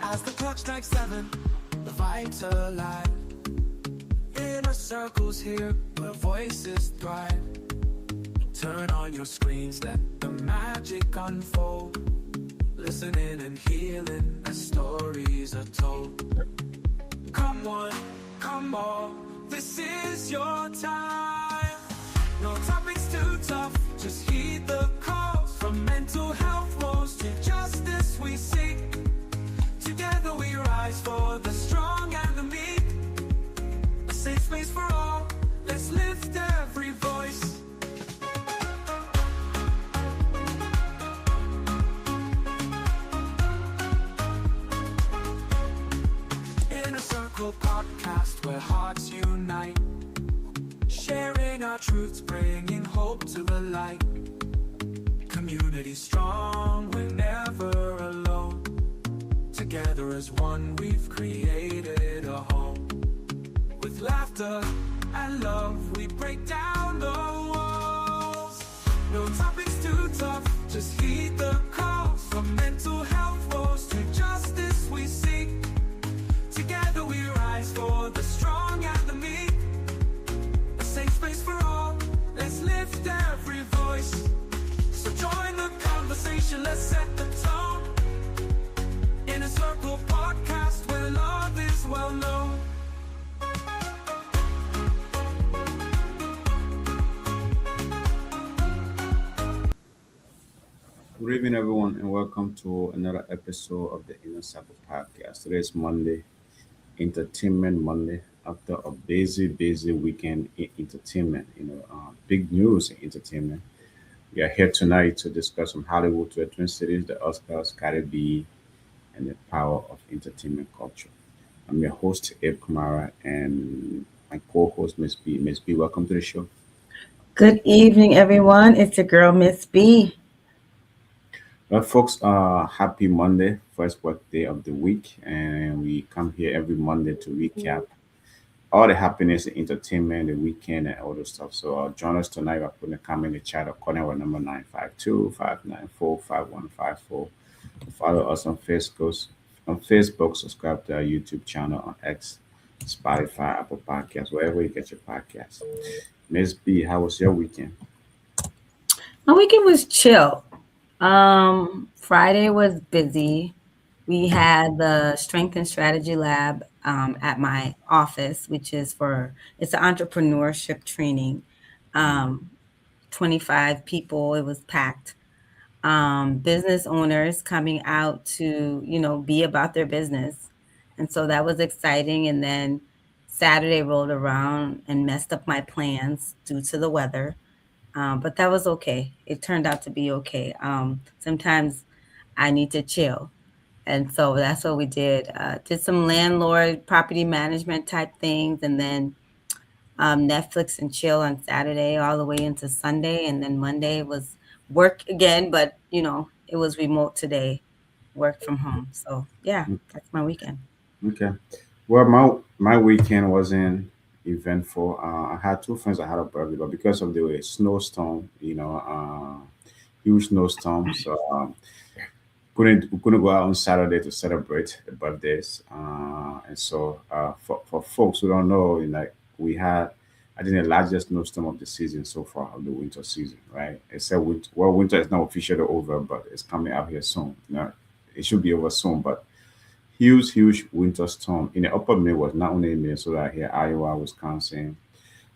As the clock strikes 7, the vibes alive. Inner circles here, where voices thrive. Turn on your screens, let the magic unfold. Listening and healing as stories are told. Come one, come all, this is your time. No topics too tough, just heed the calls. From mental health woes to justice we seek. Together we rise for the strong and the meek. A safe space for all, let's lift every voice. Inner Circle podcast where hearts unite. Sharing our truths, bringing hope to the light. Community strong, we're never alone. Together as one, we've created a home. With laughter and love, we break down the walls. No topics too tough, just heed the calls. From mental health woes to justice we seek. Together we rise for the strong and the meek. A safe space for all, let's lift every voice. So join the conversation, let's set the tone. Inner Circle podcast where love is well known. Good evening, everyone, and welcome to another episode of the Inner Circle podcast. Today is Monday, Entertainment Monday. After a busy weekend in entertainment, big news in entertainment. We are here tonight to discuss from Hollywood to the Twin Cities, the Oscars, Cardi B, and the power of entertainment culture. I'm your host, Abe Kumara, and my co-host, Miss B. Miss B, welcome to the show. Good evening, everyone. It's your girl, Miss B. Well, folks, happy Monday, first work day of the week, and we come here every Monday to recap all the happiness, the entertainment, the weekend, and all those stuff. So join us tonight by putting a comment in the chat or calling our number 952-594-5154. Follow us on Facebook, subscribe to our YouTube channel on X, Spotify, Apple Podcasts, wherever you get your podcasts. Miss B, how was your weekend? My weekend was chill. Friday was busy. We had the Strength and Strategy Lab at my office, which is it's an entrepreneurship training. 25 people, it was packed. Business owners coming out to, be about their business. And so that was exciting. And then Saturday rolled around and messed up my plans due to the weather. But that was okay. It turned out to be okay. Sometimes I need to chill. And so that's what we did. Did some landlord property management type things, and then Netflix and chill on Saturday all the way into Sunday. And then Monday was work again, but it was remote today, work from home. So yeah, that's my weekend. Okay. Well, my weekend wasn't eventful. I had two friends that had a birthday, but because of the snowstorm, huge snowstorm, so we couldn't go out on Saturday to celebrate the birthdays. And so for folks who don't know, we had, I think, the largest snowstorm of the season so far, of the winter season, right? Except winter is not officially over, but it's coming out here soon. It should be over soon, but huge winter storm in the upper Midwest, not only in Minnesota, here, Iowa, Wisconsin,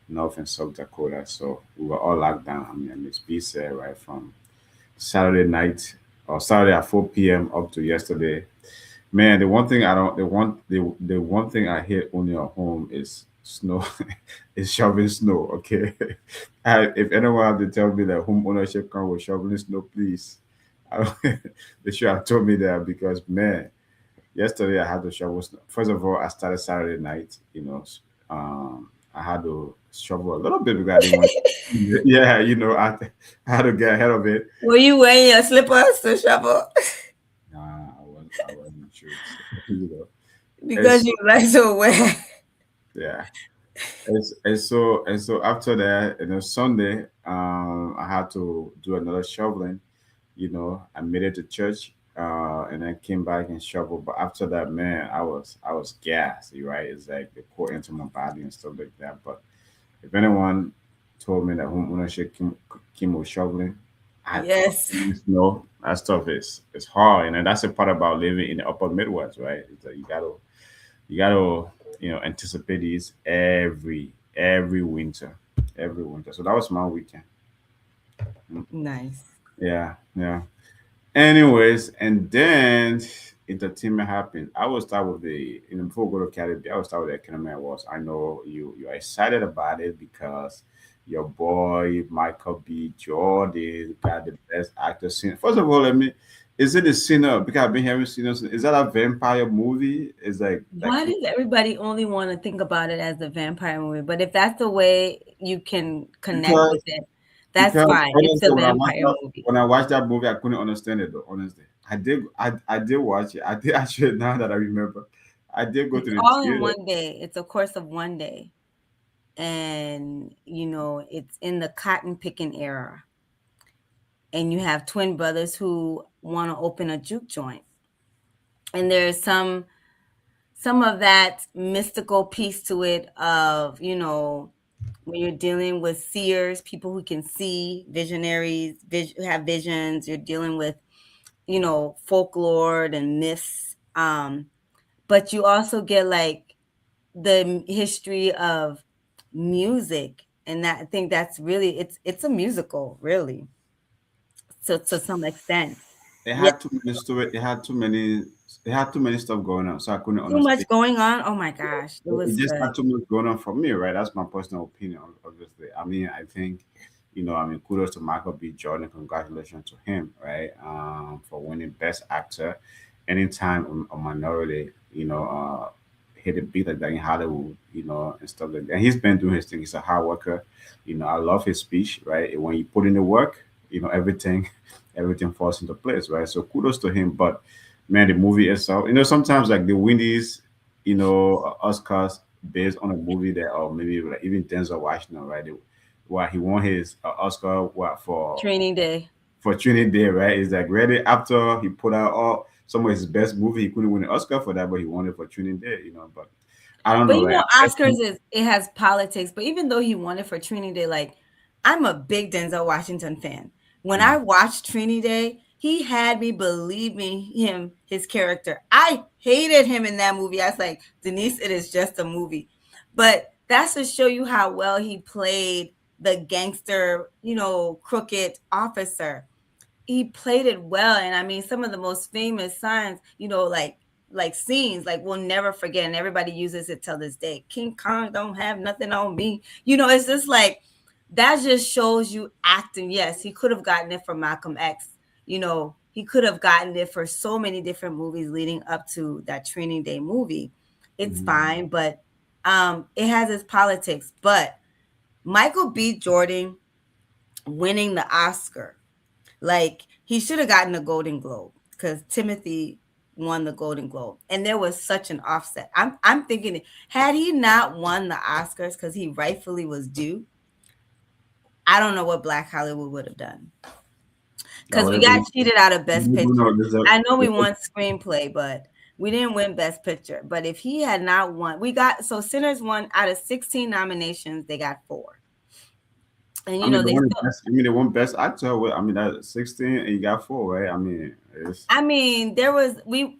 North and South Dakota. So we were all locked down. I mean, Miss B said, right from Saturday night or Saturday at 4 p.m. up to yesterday. Man, the one thing I hate only at home is snow, is shoveling snow. Okay, if anyone have to tell me that home ownership comes with shoveling snow, please, they should have told me that, because man, yesterday I had to shovel snow. First of all, I started Saturday night. I had to shovel a little bit because I didn't want. Yeah, I had to get ahead of it. Were you wearing your slippers to shovel? Nah, I wasn't sure. You know. Because you like to wear. Yeah. And so after that, Sunday, I had to do another shoveling. I made it to church. and then came back and shoveled. But after that, man, I was gassed. Right? It's like the pour into my body and stuff like that. But if anyone told me that homeownership came with shoveling, I Yes. no, that stuff is hard, and then that's the part about living in the upper Midwest, right? It's that you gotta anticipate these every winter, every winter. So that was my weekend. Mm, Nice. yeah, yeah. Anyways, and then entertainment happened. I will start with before we go to Cardi B, I will start with the Academy Awards. I know you're excited about it because your boy Michael B. Jordan got the best actor. First of all, is it a Sinner? Because I've been hearing Sinners. Is that a vampire movie? Is like that Why does everybody only want to think about it as the vampire movie? But if that's the way you can connect with because it, that's because fine. It's honestly, a vampire movie. when I watched that movie, I couldn't understand it though. Honestly, I did watch it. I did actually now that I remember, I did go to It's the all in theater. one day. It's a course of one day. And, it's in the cotton picking era. And you have twin brothers who want to open a juke joint. And there's some of that mystical piece to it of, when you're dealing with seers, people who can see, visionaries, have visions, you're dealing with, folklore and myths. But you also get like the history of music. And that I think that's really it's a musical, really, to some extent. It Yeah, had too many story. It had too many stuff going on, so I couldn't too much understand. going on. Oh my gosh, it It was just good. had too much going on for me, right? That's my personal opinion, obviously. I mean, I think, kudos to Michael B. Jordan. Congratulations to him, right? For winning Best Actor. Anytime a minority, hit a beat like that in Hollywood, and stuff like that. And he's been doing his thing. He's a hard worker. I love his speech, right? When you put in the work, everything, everything falls into place, right? So kudos to him. But man, the movie itself, sometimes like the Windies, Oscars based on a movie that, or maybe like even Denzel Washington, right? Why he won his Oscar what Training day. for Training Day, right? It's like really after he put out all some of his best movie, he couldn't win an Oscar for that, but he won it for Training Day, But I don't But know, right? I Oscars think, it has politics. But even though he won it for Trinity Day, like I'm a big Denzel Washington fan. When I mm, watched Trinity Day, he had me believing his character. I hated him in that movie. I was like, Denise, it is just a movie. But that's to show you how well he played the gangster, crooked officer. He played it well. And I mean, some of the most famous signs, like scenes, like we'll never forget, and everybody uses it till this day. King Kong don't have nothing on me. It's just like that just shows you acting. Yes, he could have gotten it for Malcolm X. He could have gotten it for so many different movies leading up to that Training Day movie. It's mm, fine, but it has its politics. But Michael B. Jordan winning the Oscar, like he should have gotten a Golden Globe because Timothy won the Golden Globe, and there was such an offset. I'm thinking, had he not won the Oscars because he rightfully was due, I don't know what Black Hollywood would have done I because would we have got been, cheated out of Best you Picture. know, there's a, I know we there's won screenplay, but we didn't win Best Picture. But if he had not won, we got so Sinners won out of 16 nominations, they got 4, and I mean, the they one still. best. I mean, the one best actor. I mean, that's 16, and you got four, right? I mean, it's. I mean, there was we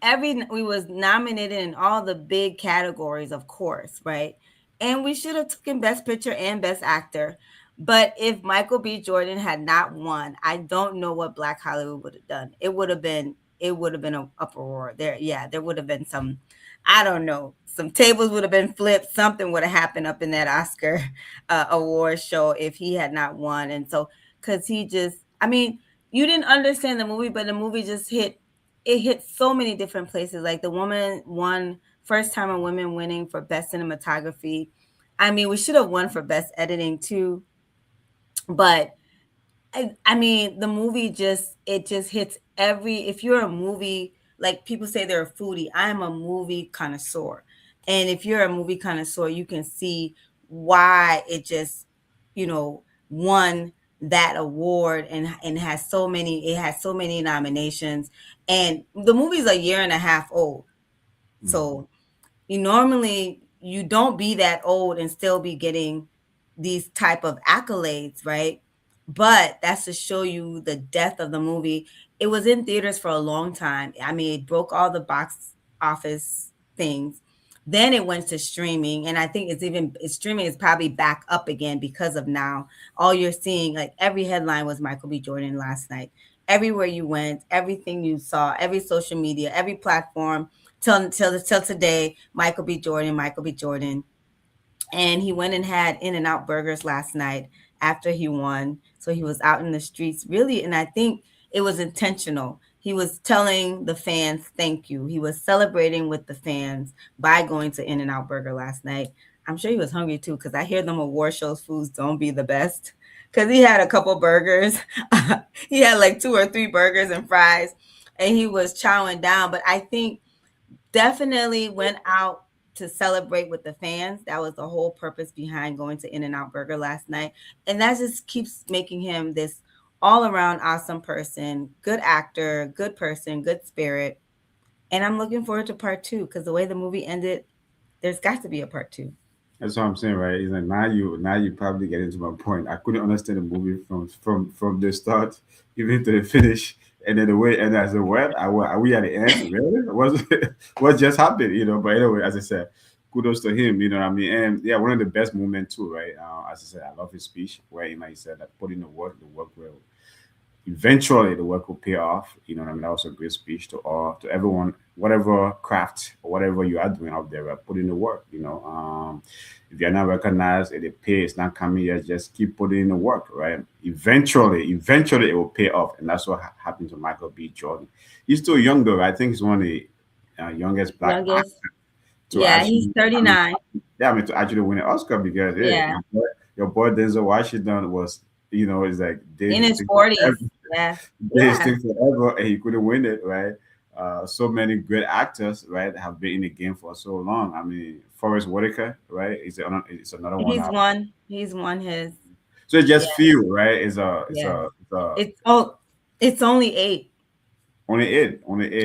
was nominated in all the big categories, of course, right? And we should have taken Best Picture and Best Actor. But if Michael B. Jordan had not won, I don't know what Black Hollywood would have done. It would have been an uproar. There would have been some, I don't know, some tables would have been flipped. Something would have happened up in that Oscar award show if he had not won. And so, because he just, I mean, you didn't understand the movie, but the movie just hit so many different places. Like the woman won first time a woman winning for best cinematography. I mean, we should have won for best editing too, but I mean, the movie just hits every. If you're a movie, like people say they're a foodie, I am a movie connoisseur, and if you're a movie connoisseur, you can see why it just won that award and has so many. It has so many nominations, And the movie's a year and a half old. Mhm. So you don't be that old and still be getting these type of accolades, right? But that's to show you the depth of the movie. It was in theaters for a long time. I mean, it broke all the box office things. Then it went to streaming, and I think streaming is probably back up again because of now. All you're seeing, like every headline was Michael B. Jordan last night. Everywhere you went, everything you saw, every social media, every platform, till today, Michael B. Jordan, Michael B. Jordan. And he went and had In-N-Out burgers last night after he won. So he was out in the streets really, and I think it was intentional. He was telling the fans thank you. He was celebrating with the fans by going to In-N-Out Burger last night. I'm sure he was hungry too, because I hear them award shows foods don't be the best. Because he had a couple burgers. He had like 2 or 3 burgers and fries, and he was chowing down. But I think definitely went out to celebrate with the fans. That was the whole purpose behind going to In-N-Out Burger last night. And that just keeps making him this all around awesome person, good actor, good person, good spirit. And I'm looking forward to part two because the way the movie ended, there's got to be a part two. That's what I'm saying, right? It's like now you probably get into my point. I couldn't understand the movie from the start even to the finish, and then the way and as a what are we at the end? Really? What just happened? But anyway, as I said, kudos to him. You know what I mean? And yeah, one of the best moments too, right? As I said, I love his speech where he said that put in the work will eventually the work will pay off. You know what I mean? That was a great speech to everyone, whatever craft or whatever you are doing out there, right? Put in the work. If you're not recognized and the pay is not coming yet, just keep putting in the work, right? Eventually it will pay off. And that's what happened to Michael B. Jordan. He's still young though. I think he's one of the youngest black actors Youngest. to Yeah, he's actually, I mean, 39. yeah, I mean, to actually win an Oscar because, hey, Yeah, your boy Denzel Washington was, is like did in his his thing 40s. Yeah, did his yeah. thing forever and he couldn't win it, right? So many great actors, right, have been in the game for so long. I mean, Forrest Whitaker, right, it's another one. He's won his. So it Yeah, just feel right. yes. It's a It's oh, it's only 8. only eight. Only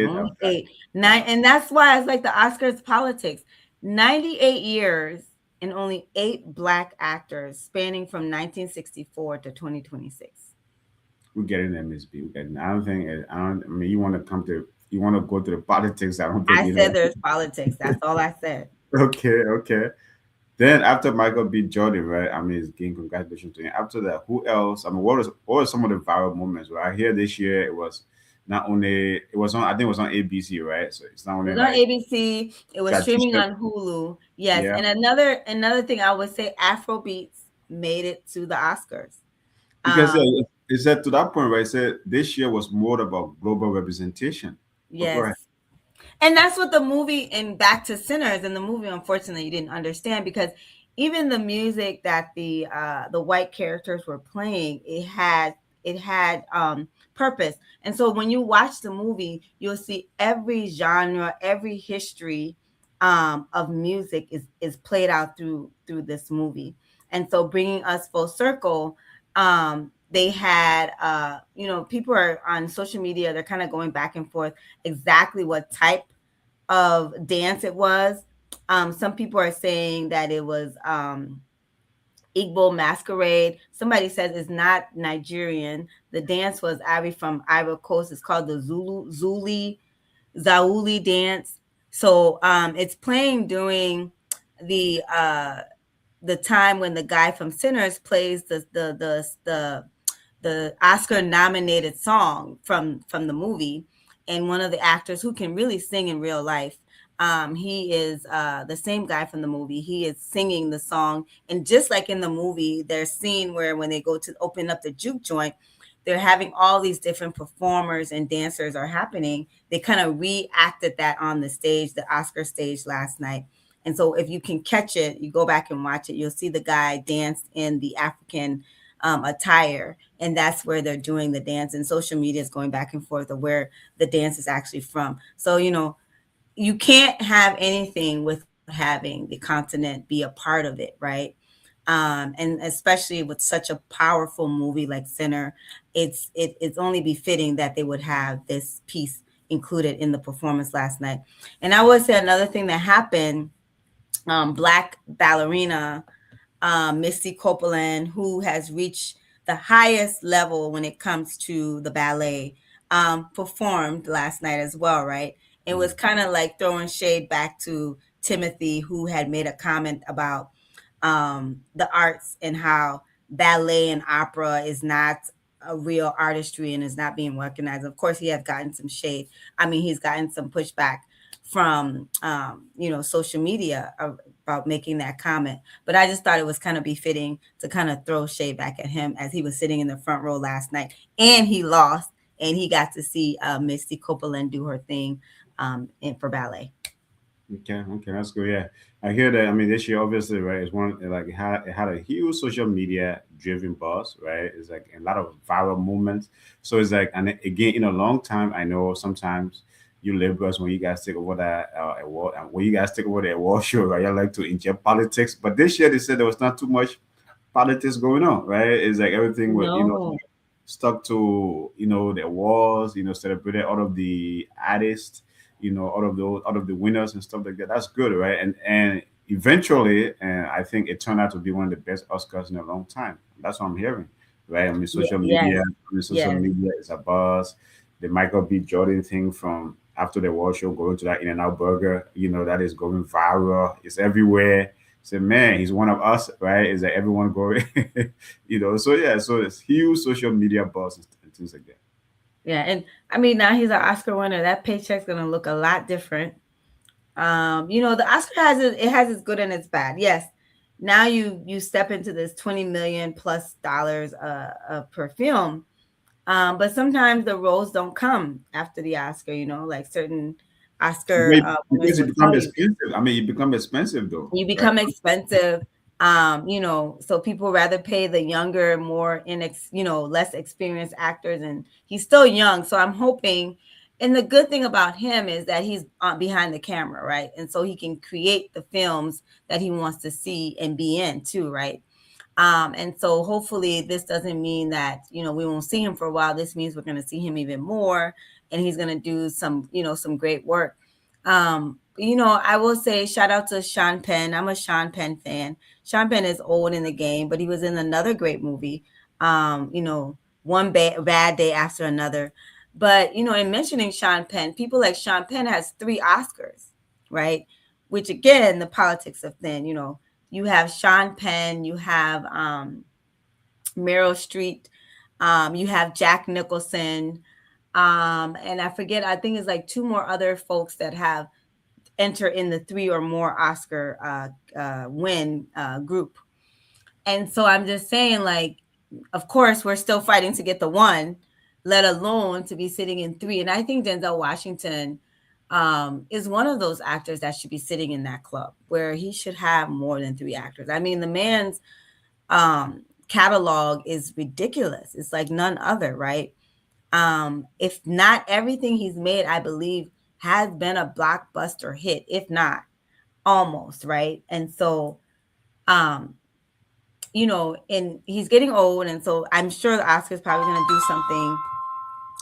8. 9, and that's why it's like the Oscars politics. 98 years and only 8 black actors spanning from 1964 to 2026. We're getting MSB. We're getting. I don't think. I don't. I mean, you want to go to the politics. I don't think I said there's politics. That's all I said. Okay, okay. Then after Michael B. Jordan, right? I mean, again, congratulations to him. After that, who else? I mean, what was some of the viral moments? Right here this year, it was not only it was on. I think it was on ABC, right? So it's not It only was on like ABC. It was got streaming t-shirt. on Hulu. Yes, Yeah, and another thing I would say, Afrobeats made it to the Oscars. because yeah, Um, it said to that point, right? It said this year was more about global representation. But go yes, ahead. and that's what the movie and Back to Sinners and the movie, unfortunately, you didn't understand because even the music that the white characters were playing, it had purpose. And so when you watch the movie, you'll see every genre, every history of music is played out through this movie. And so bringing us full circle, they had people are on social media, they're kind of going back and forth exactly what type of dance it was. Some people are saying that it was Igbo masquerade. Somebody says it's not Nigerian. The dance was from Ivory Coast. It's called the Zauli dance. So it's playing during the uh, the time when the guy from Sinners plays the Oscar nominated song from the movie, and one of the actors who can really sing in real life. He is the same guy from the movie. He is singing the song, and just like in the movie, there's scene where when they go to open up the juke joint, they're having all these different performers and dancers are happening. They kind of reacted that on the stage, the Oscar stage last night. And so if you can catch it, you go back and watch it, you'll see the guy dance in the African attire. And that's where they're doing the dance. And social media is going back and forth of where the dance is actually from. So, you can't have anything without having the continent be a part of it, right? And especially with such a powerful movie like Sinner, it's only befitting that they would have this piece included in the performance last night. And I would say another thing that happened, Black ballerina Misty Copeland, who has reached the highest level when it comes to the ballet, performed last night as well, right? It was kind of like throwing shade back to Timothy, who had made a comment about the arts and how ballet and opera is not a real artistry and is not being recognized. Of course, he has gotten some shade. I mean, he's gotten some pushback from social media about making that comment. But I just thought it was kind of befitting to kind of throw shade back at him as he was sitting in the front row last night, and he lost, and he got to see Misty Copeland do her thing for ballet. Okay, that's good. Yeah, I hear that. I mean, this year obviously, right, is one like it had a huge social media driven buzz, right? It's like a lot of viral movements. So it's like, and again, in a long time, I know sometimes you liberals, when you guys take over that award, and when you guys take over the award show, right, you like to inject politics. But this year they said there was not too much politics going on, right? It's like everything was, No. stuck to, the awards, celebrated all of the artists, all of the winners and stuff like that. That's good, right? And eventually, and I think it turned out to be one of the best Oscars in a long time. That's what I'm hearing, right? I mean, social Yes. media, social Yes. media is a buzz. The Michael B. Jordan thing from after the award show going to that In-N-Out Burger, that is going viral. It's everywhere. Say, man, he's one of us, right? Is that everyone going, So yeah, so it's huge social media buzz and things like that. Yeah, and I mean now he's an Oscar winner. That paycheck's gonna look a lot different. The Oscar has its good and its bad. Yes, now you step into this $20 million plus per film. But sometimes the roles don't come after the Oscar. Like certain Oscar winners Because it will become tell you. expensive. I mean, it become expensive though, You right? become expensive. So people rather pay the younger, more less experienced actors, and he's still young. So I'm hoping, and the good thing about him is that he's behind the camera, right? And so he can create the films that he wants to see and be in too, right? And so hopefully this doesn't mean that, we won't see him for a while. This means we're going to see him even more, and he's going to do some great work. I will say shout out to Sean Penn. I'm a Sean Penn fan. Sean Penn is old in the game, but he was in another great movie. One bad day after another. But, in mentioning Sean Penn, people like Sean Penn has 3 Oscars, right? Which again, the politics of then, you have Sean Penn, you have Meryl Streep, you have Jack Nicholson, and I think it's like 2 more other folks that have enter in the 3 or more Oscar win group. And so I'm just saying, like, of course, we're still fighting to get the 1, let alone to be sitting in 3. And I think Denzel Washington is one of those actors that should be sitting in that club where he should have more than 3 actors. I mean, the man's catalog is ridiculous. It's like none other, right? If not everything he's made, I believe, has been a blockbuster hit, if not almost, right? And so, and he's getting old, and so I'm sure the Oscars probably going to do something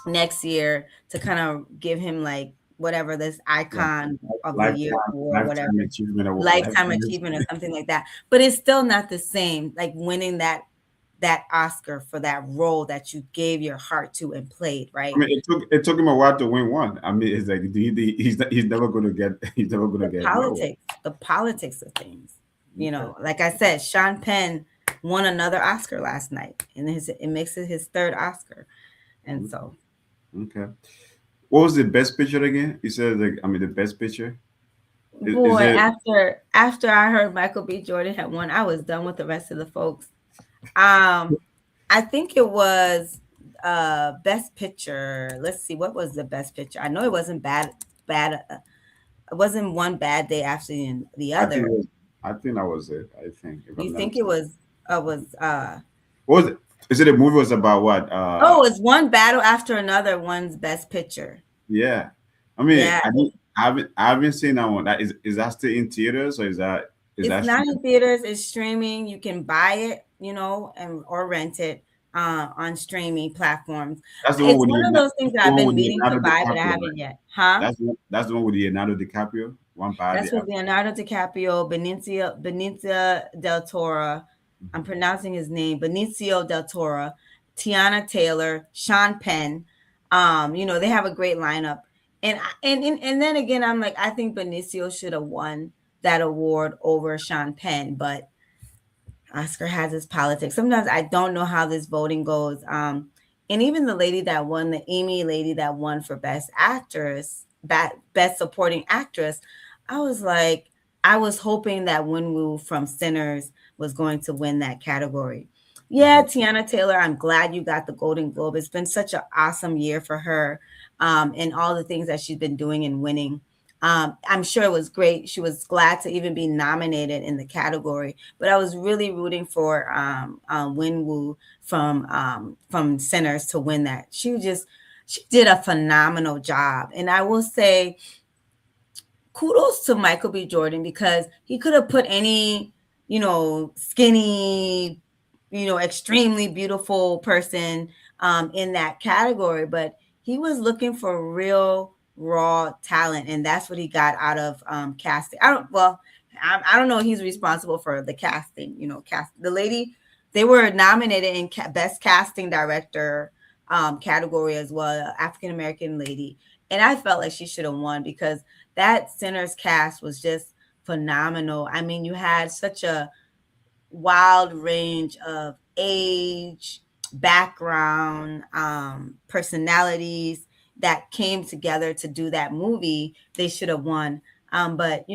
next year to kind of give him like whatever this Yeah. icon of the year Lifetime, award, whatever, lifetime achievement award. lifetime achievement or something like that. But it's still not the same, like winning that Oscar for that role that you gave your heart to and played, right? I mean, it took him a while to win one. I mean, it's like he's never gonna get another one. The politics of things. Like I said, Sean Penn won another Oscar last night, and it makes it his 3rd Oscar, and so. Okay. What was the best picture again? You said the best picture. Is Boy, it? after I heard Michael B. Jordan had won, I was done with the rest of the folks. I think it was best picture. Let's see, what was the best picture? I know it wasn't bad. It wasn't one bad day after the other. I think that was it. I think. If You I'm not think it mistaken. was What was it? Is it a movie? Was about what? it's one battle after another, one's best picture. Yeah. I mean, Yeah. I haven't seen that one. Is that still in theaters or is It's that not streaming? in theaters, it's streaming. You can buy it, and or rent it. on streaming platforms. That's the one It's with one of those things that I've been meaning to Leonardo buy, but I DiCaprio, haven't right? yet. Huh? That's the one with Leonardo DiCaprio. One by That's the with Leonardo DiCaprio, Benicio del Toro. I'm Mhm. pronouncing his name, Benicio del Toro, Tiana Taylor, Sean Penn. They have a great lineup. And then again, I'm like, I think Benicio should have won that award over Sean Penn, but Oscar has his politics. Sometimes I don't know how this voting goes. And even the lady that won, the Amy lady that won for Best Actress, Best Supporting Actress, I was like, I was hoping that Wenwu from Sinners was going to win that category. Yeah, Mhm. Tiana Taylor, I'm glad you got the Golden Globe. It's been such an awesome year for her, and all the things that she's been doing and winning. I'm sure it was great. She was glad to even be nominated in the category, but I was really rooting for Winwoo from Sinners to win that. She did a phenomenal job, and I will say kudos to Michael B. Jordan because he could have put any skinny, extremely beautiful person in that category, but he was looking for real raw talent, and that's what he got out of casting. I don't know. He's responsible for the casting. Cast the lady. They were nominated in best casting director category as well, African American lady, and I felt like she should have won because that Sinners cast was just phenomenal. I mean, you had such a wild range of age, background, personalities that came together to do that movie. They should have won. But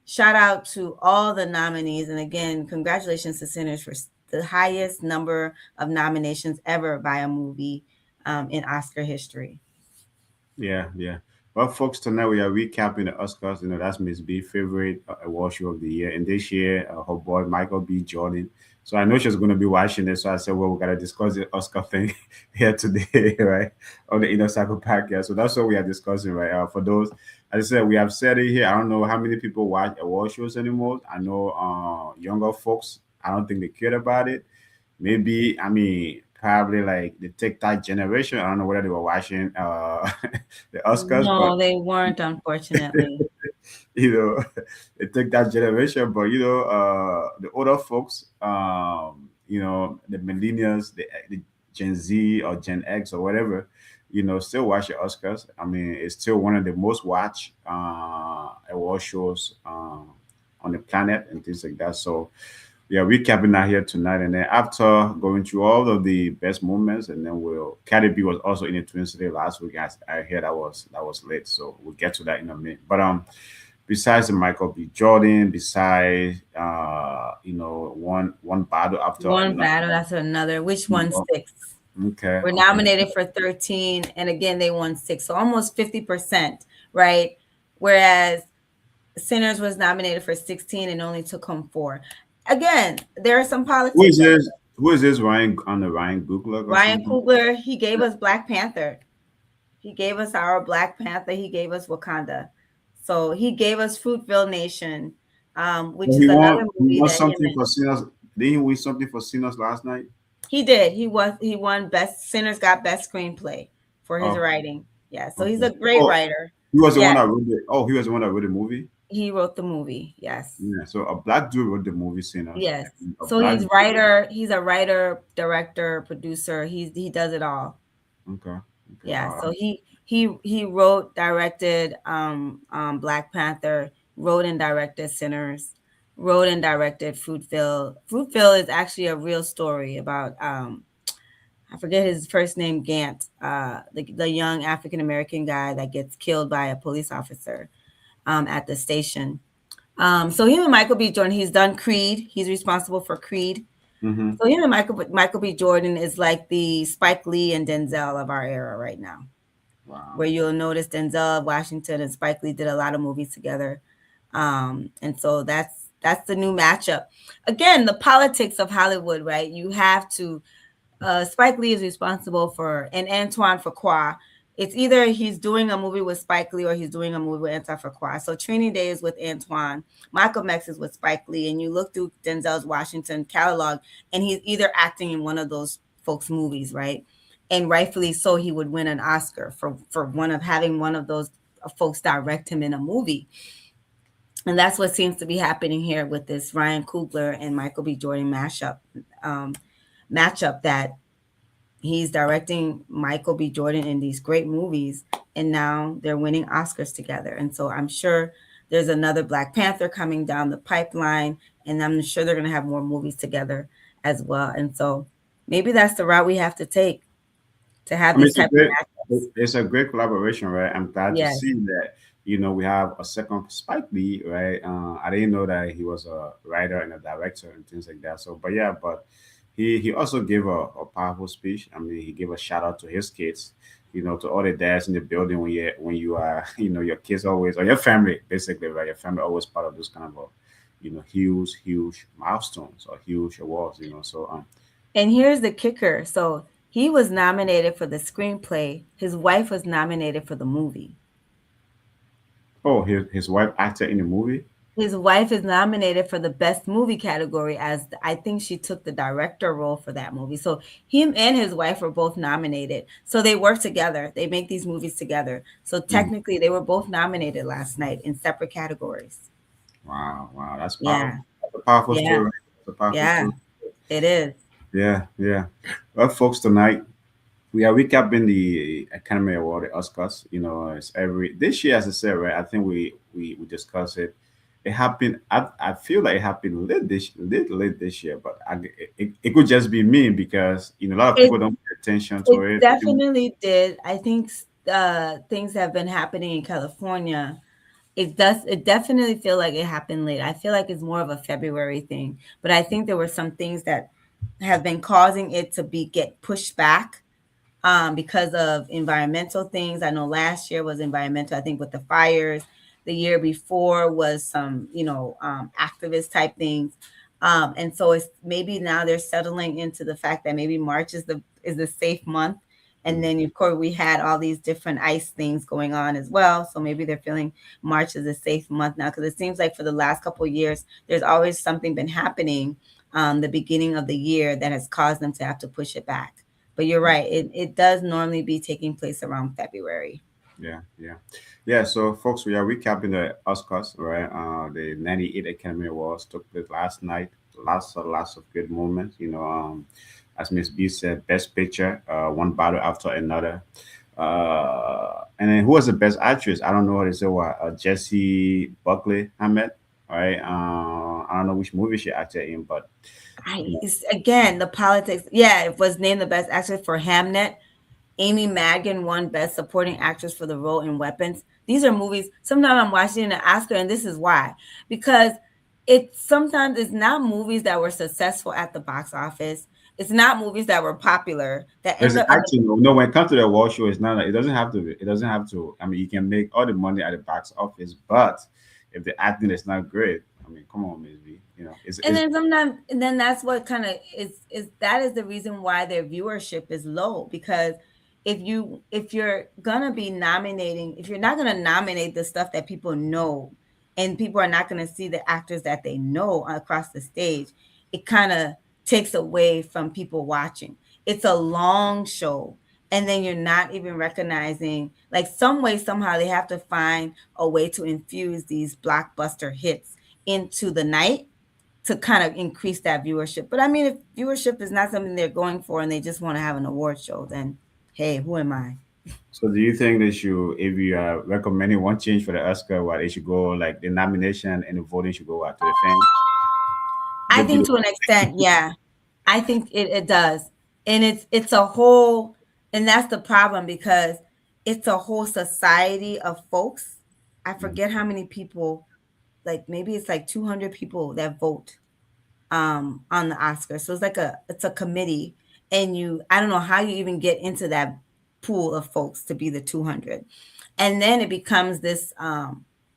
shout out to all the nominees, and again, congratulations to Sinners for the highest number of nominations ever by a movie in Oscar history. Yeah, yeah. Well, folks, tonight we are recapping the Oscars. That's Miss B' favorite award show of the year. And this year, her boy Michael B. Jordan. So I know she's going to be watching this. So I said, well, we got to discuss the Oscar thing here today, right? On the Inner Circle podcast. So that's what we are discussing, right? For those, as I said, we have said it here. I don't know how many people watch award shows anymore. I know younger folks, I don't think they care about it. Maybe, I mean, probably like the TikTok generation. I don't know whether they were watching the Oscars, but No, they weren't, unfortunately. you know, the TikTok generation. But the older folks, the millennials, the Gen Z or Gen X or whatever, still watch the Oscars. I mean, it's still one of the most watched award shows on the planet and things like that. So yeah, recapping that here tonight, and then after going through all of the best moments, and then Cardi B was also in the Twin City last week. I heard that was late, so we'll get to that in a minute. But besides the Michael B. Jordan, besides one battle after One another, battle, that's another. Which you one know, sticks? okay, We're okay, nominated for 13, and again, they won 6, so almost 50%, right? Whereas Sinners was nominated for 16 and only took home 4. Again, there are some who is politics. this? Who is this Ryan on the Ryan Googler or Ryan something? Coogler, he gave us Black Panther. He gave us our Black Panther. He gave us Wakanda. So he gave us Fruitville Nation, which Well, is another he movie won that him something and for Sinners. Did he win something for Sinners last night? he did. He won best Sinners got best screenplay for his Oh, writing. Yeah, so he's okay. a great Oh, writer. he was the one Yes, that wrote it. Oh, he was the one that wrote the movie. he wrote the movie. Yes. Yeah, so a black dude wrote the movie Sinners, Yes. and a So black dude. he's a writer, director, producer. He does it all. Okay, okay, Yeah. all So right. he wrote, directed Black Panther, wrote and directed Sinners, wrote and directed Fruitville. Fruitville is actually a real story about I forget his first name, Gant, the young African American guy that gets killed by a police officer at the station. So him and Michael B. Jordan, he's done Creed. He's responsible for Creed. Mm-hmm. So him and Michael B. Jordan is like the Spike Lee and Denzel of our era right now, Wow. where you'll notice Denzel Washington and Spike Lee did a lot of movies together, and so that's the new matchup. Again, the politics of Hollywood, right? You have to Spike Lee is responsible for, and Antoine Fuqua. It's either he's doing a movie with Spike Lee or he's doing a movie with Antoine Fuqua. So Training Day is with Antoine, Michael X is with Spike Lee, and you look through Denzel's Washington catalog, and he's either acting in one of those folks' movies, right? And rightfully so, he would win an Oscar for one of having one of those folks direct him in a movie. And that's what seems to be happening here with this Ryan Coogler and Michael B. Jordan um, matchup that he's directing Michael B. Jordan in these great movies, and now they're winning Oscars together. And so I'm sure there's another Black Panther coming down the pipeline, and I'm sure they're going to have more movies together as well. And so maybe that's the route we have to take to have I mean, these type of matchups. it's a great collaboration, right? I'm glad to Yes. see that, we have a second Spike Lee, right? I didn't know that he was a writer and a director and things like that. So, but yeah, but he also gave a powerful speech. I mean, he gave a shout out to his kids, to all the dads in the building when you are, your kids always, or your family, basically, right? Your family always part of this kind of huge milestones or huge awards. So And here's the kicker. So he was nominated for the screenplay. His wife was nominated for the movie. oh, his wife acted in the movie. His wife is nominated for the best movie category, as I think she took the director role for that movie. So him and his wife were both nominated. So they work together. They make these movies together. So Mm. technically they were both nominated last night in separate categories. Wow, that's powerful. Yeah. That's a powerful Yeah. story. That's a powerful Yeah. story. It is. Yeah. Well, folks, tonight we are recapping the Academy Award, the Oscars. It's every this year, as I said, right? I think we discussed it. It happened. I feel like it happened late this year, but it could just be me because a lot of It people don't pay attention to it it. definitely did. I think things have been happening in California. It definitely feel like it happened late. I feel like it's more of a February thing, but I think there were some things that have been causing it to be get pushed back because of environmental things. I know last year was environmental, I think with the fires. The year before was some, activist type things. And so it's maybe now they're settling into the fact that maybe March is the safe month. And then of course we had all these different ice things going on as well. So maybe they're feeling March is a safe month now, because it seems like for the last couple of years, there's always something been happening the beginning of the year that has caused them to have to push it back. But you're right, it does normally be taking place around February. Yeah. So, folks, we are recapping the Oscars, right? The '98 Academy Awards took place last night. Lots of good moments. As Miss B said, Best Picture, one battle after another. And then who was the Best Actress? I don't know what it said. What Jessie Buckley Hammett, right? I don't know which movie she acted in, but It's, again, the politics. Yeah, it was named the best actress for Hamnet. Amy Madigan won Best Supporting Actress for the role in Weapons. These are movies. Sometimes I'm watching an Oscar, and this is why. Because sometimes it's not movies that were successful at the box office. It's not movies that were popular that there's end an up on the. acting. No, when it comes to the award show, it's not. It doesn't have to. It doesn't have to. I mean, you can make all the money at the box office, but if the acting is not great, I mean, come on, Miss B. And It's then sometimes, and then that's what kind of is that is the reason why their viewership is low, because if you're gonna be nominating, if you're not gonna nominate the stuff that people know, and people are not gonna see the actors that they know across the stage, it kind of takes away from people watching. It's a long show, and then you're not even recognizing, like, some way somehow they have to find a way to infuse these blockbuster hits into the night to kind of increase that viewership. But I mean, if viewership is not something they're going for and they just want to have an award show, then hey, who am I? So, do you think they should, if you are recommending one change for the Oscar, what it should go like the nomination and the voting should go out to the fans? I The think view. to an extent, yeah. I think it does. And it's a whole, and that's the problem, because it's a whole society of folks. I forget how many people, like maybe it's like 200 people that vote on the Oscars. So it's a committee, and I don't know how you even get into that pool of folks to be the 200. And then it becomes this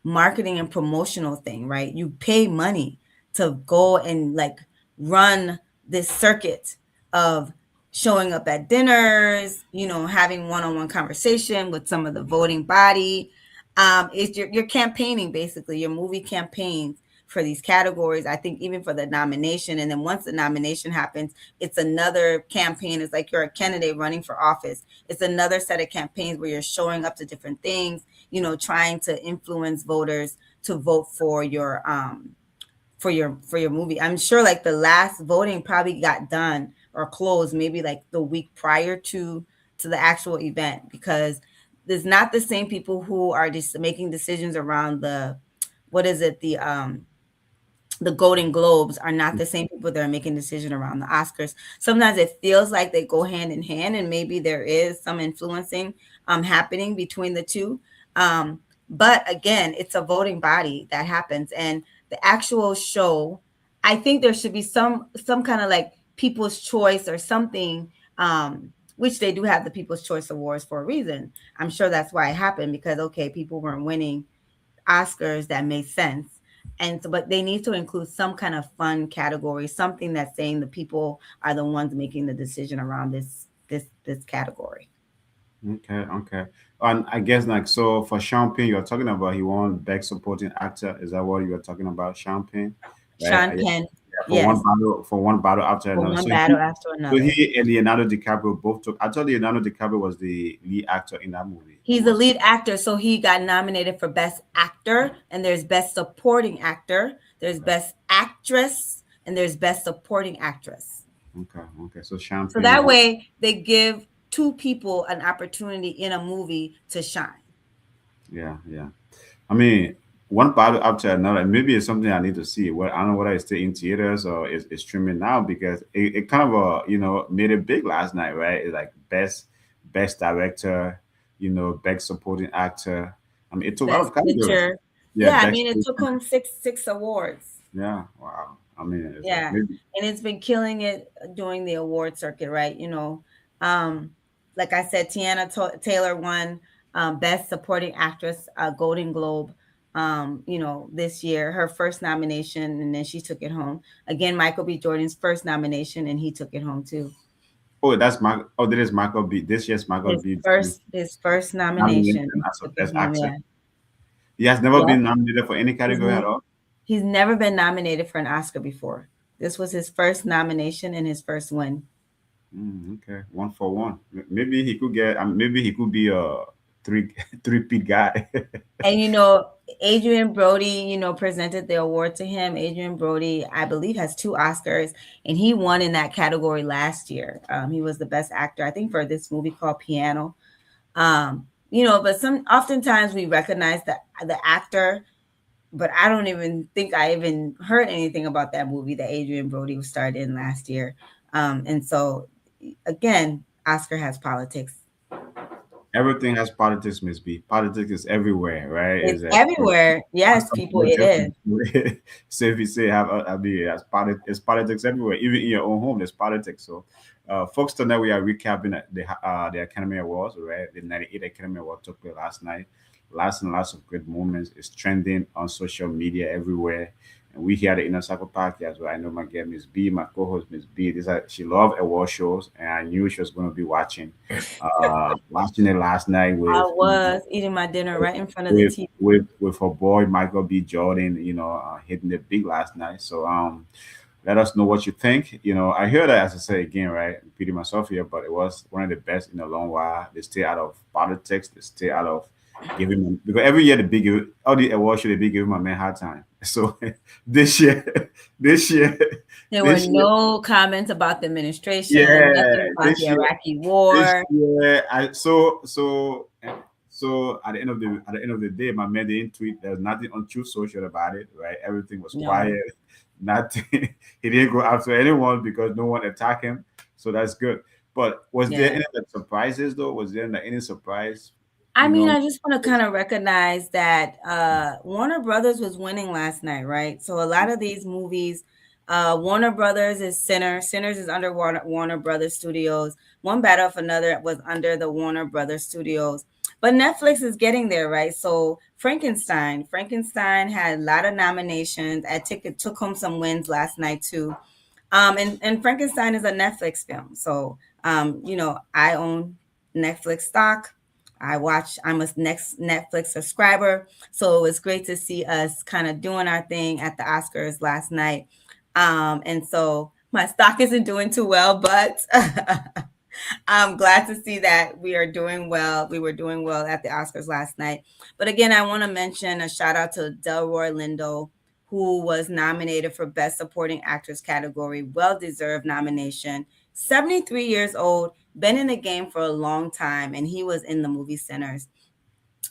marketing and promotional thing, right? You pay money to go and like run this circuit of showing up at dinners, having one-on-one conversation with some of the voting body. It's you're campaigning, basically, your movie campaigns for these categories. I think even for the nomination, and then once the nomination happens, it's another campaign. It's like you're a candidate running for office. It's another set of campaigns where you're showing up to different things, trying to influence voters to vote for your movie. I'm sure like the last voting probably got done or closed maybe like the week prior to the actual event, because there's not the same people who are just making decisions around the what is it the Golden Globes are not the same people that are making decision around the Oscars. Sometimes it feels like they go hand in hand, and maybe there is some influencing happening between the two. But again, it's a voting body that happens, and the actual show, I think there should be some kind of like People's Choice or something. Which they do have the People's Choice Awards for a reason. I'm sure that's why it happened, because okay, people weren't winning Oscars that made sense. And so, but they need to include some kind of fun category, something that's saying the people are the ones making the decision around this category. Okay, okay. And I guess like so for Champagne, you're talking about he won Best Supporting Actor. Is that what you were talking about, Champagne? Right? Sean Penn, Yeah, yes, for one battle after for another. one So battle after another. he and Leonardo DiCaprio both took. I thought Leonardo DiCaprio was the lead actor in that movie. He He's the was. lead actor, so he got nominated for Best Actor, and there's Best Supporting Actor, there's Best Actress, and there's Best Supporting Actress. Okay, okay. So So Champagne. that way they give two people an opportunity in a movie to shine. Yeah, yeah. I mean, one battle after another. Maybe it's something I need to see. Well, I don't know whether it's still in theaters or it's streaming now because it kind of made it big last night, right? It's like best director, best supporting actor. I mean, it took a lot Best of categories. Picture. Yeah, Yeah, I best mean, it took picture. him six awards. Yeah, wow. I mean, it's like Yeah, maybe. and it's been killing it doing the award circuit, right? Um, like I said, Taylor won Best Supporting Actress, Golden Globe. This year, her first nomination, and then she took it home. Again, Michael B. Jordan's first nomination, and he took it home too. Oh, that's Mark. Oh, that is Michael B. This year's Michael B. His first Nominated nomination, and as he a took it best home. actor. Yeah, He has never yeah. been nominated for any He's category at n- all. he's never been nominated for an Oscar before. This was his first nomination and his first win. Okay, one for one. Maybe he could get. Maybe he could be a three three-peat guy. And Adrian Brody, presented the award to him. Adrian Brody, I believe, has two Oscars, and he won in that category last year. He was the best actor, I think, for this movie called Piano. But oftentimes we recognize the actor, but I don't even think I even heard anything about that movie that Adrian Brody was starred in last year. And so, again, Oscar has politics. Everything has politics, Miss B. Politics is everywhere, right? It's Is that everywhere. Yes, people, it is. so if you say have I mean, it's politics everywhere, even in your own home, there's politics. So, folks, tonight we are recapping the Academy Awards, right? The '98 Academy Award took place last night. Lots and lots of great moments. It's trending on social media everywhere. And we here at the Inner Circle Podcast, where I know my guest Miss B, my co-host Miss B. She loved award shows, and I knew she was going to be watching it last night I with was eating my dinner right in front of the with TV. with her boy Michael B. Jordan, hitting it big last night. So let us know what you think. I heard that, as I say again, right, repeating myself here, but it was one of the best in a long while. They stay out of politics. They stay out of giving because every year all the awards show they be giving my man hard time. So this year, this year, There were this year, no comments about the administration, yeah, nothing about this the year Iraqi this war. year, so at the end of the day, my man didn't tweet. There's nothing on Truth Social about it, right? Everything was No. quiet. Nothing. He didn't go after anyone because no one attacked him. So that's good. But was there Yeah. any like, surprises though? Was there like, any surprise? I You mean, know, I just want to kind of recognize that Warner Brothers was winning last night, right? So a lot of these movies, Warner Brothers is Sinners. Sinners is under Warner Brothers Studios. One Battle of Another was under the Warner Brothers Studios. But Netflix is getting there, right? So Frankenstein had a lot of nominations. It took home some wins last night too. And Frankenstein is a Netflix film. So I own Netflix stock. I'm a next Netflix subscriber. So it was great to see us kind of doing our thing at the Oscars last night. And so my stock isn't doing too well, but I'm glad to see that we are doing well. We were doing well at the Oscars last night. But again, I want to mention a shout out to Delroy Lindo, who was nominated for Best Supporting Actress category. Well deserved nomination. 73 years old, been in the game for a long time, and he was in the movie Sinners.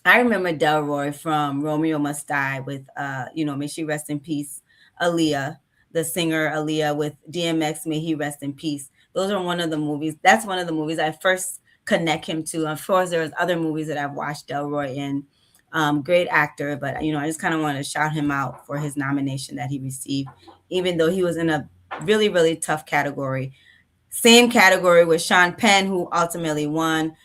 I remember Delroy from Romeo Must Die with, may she rest in peace, Aaliyah, the singer Aaliyah with DMX, may he rest in peace. Those are one of the movies. That's one of the movies I first connect him to. Of course, there's other movies that I've watched Delroy in. Great actor, but I just kind of want to shout him out for his nomination that he received, even though he was in a really, really tough category. Same category with Sean Penn, who ultimately won.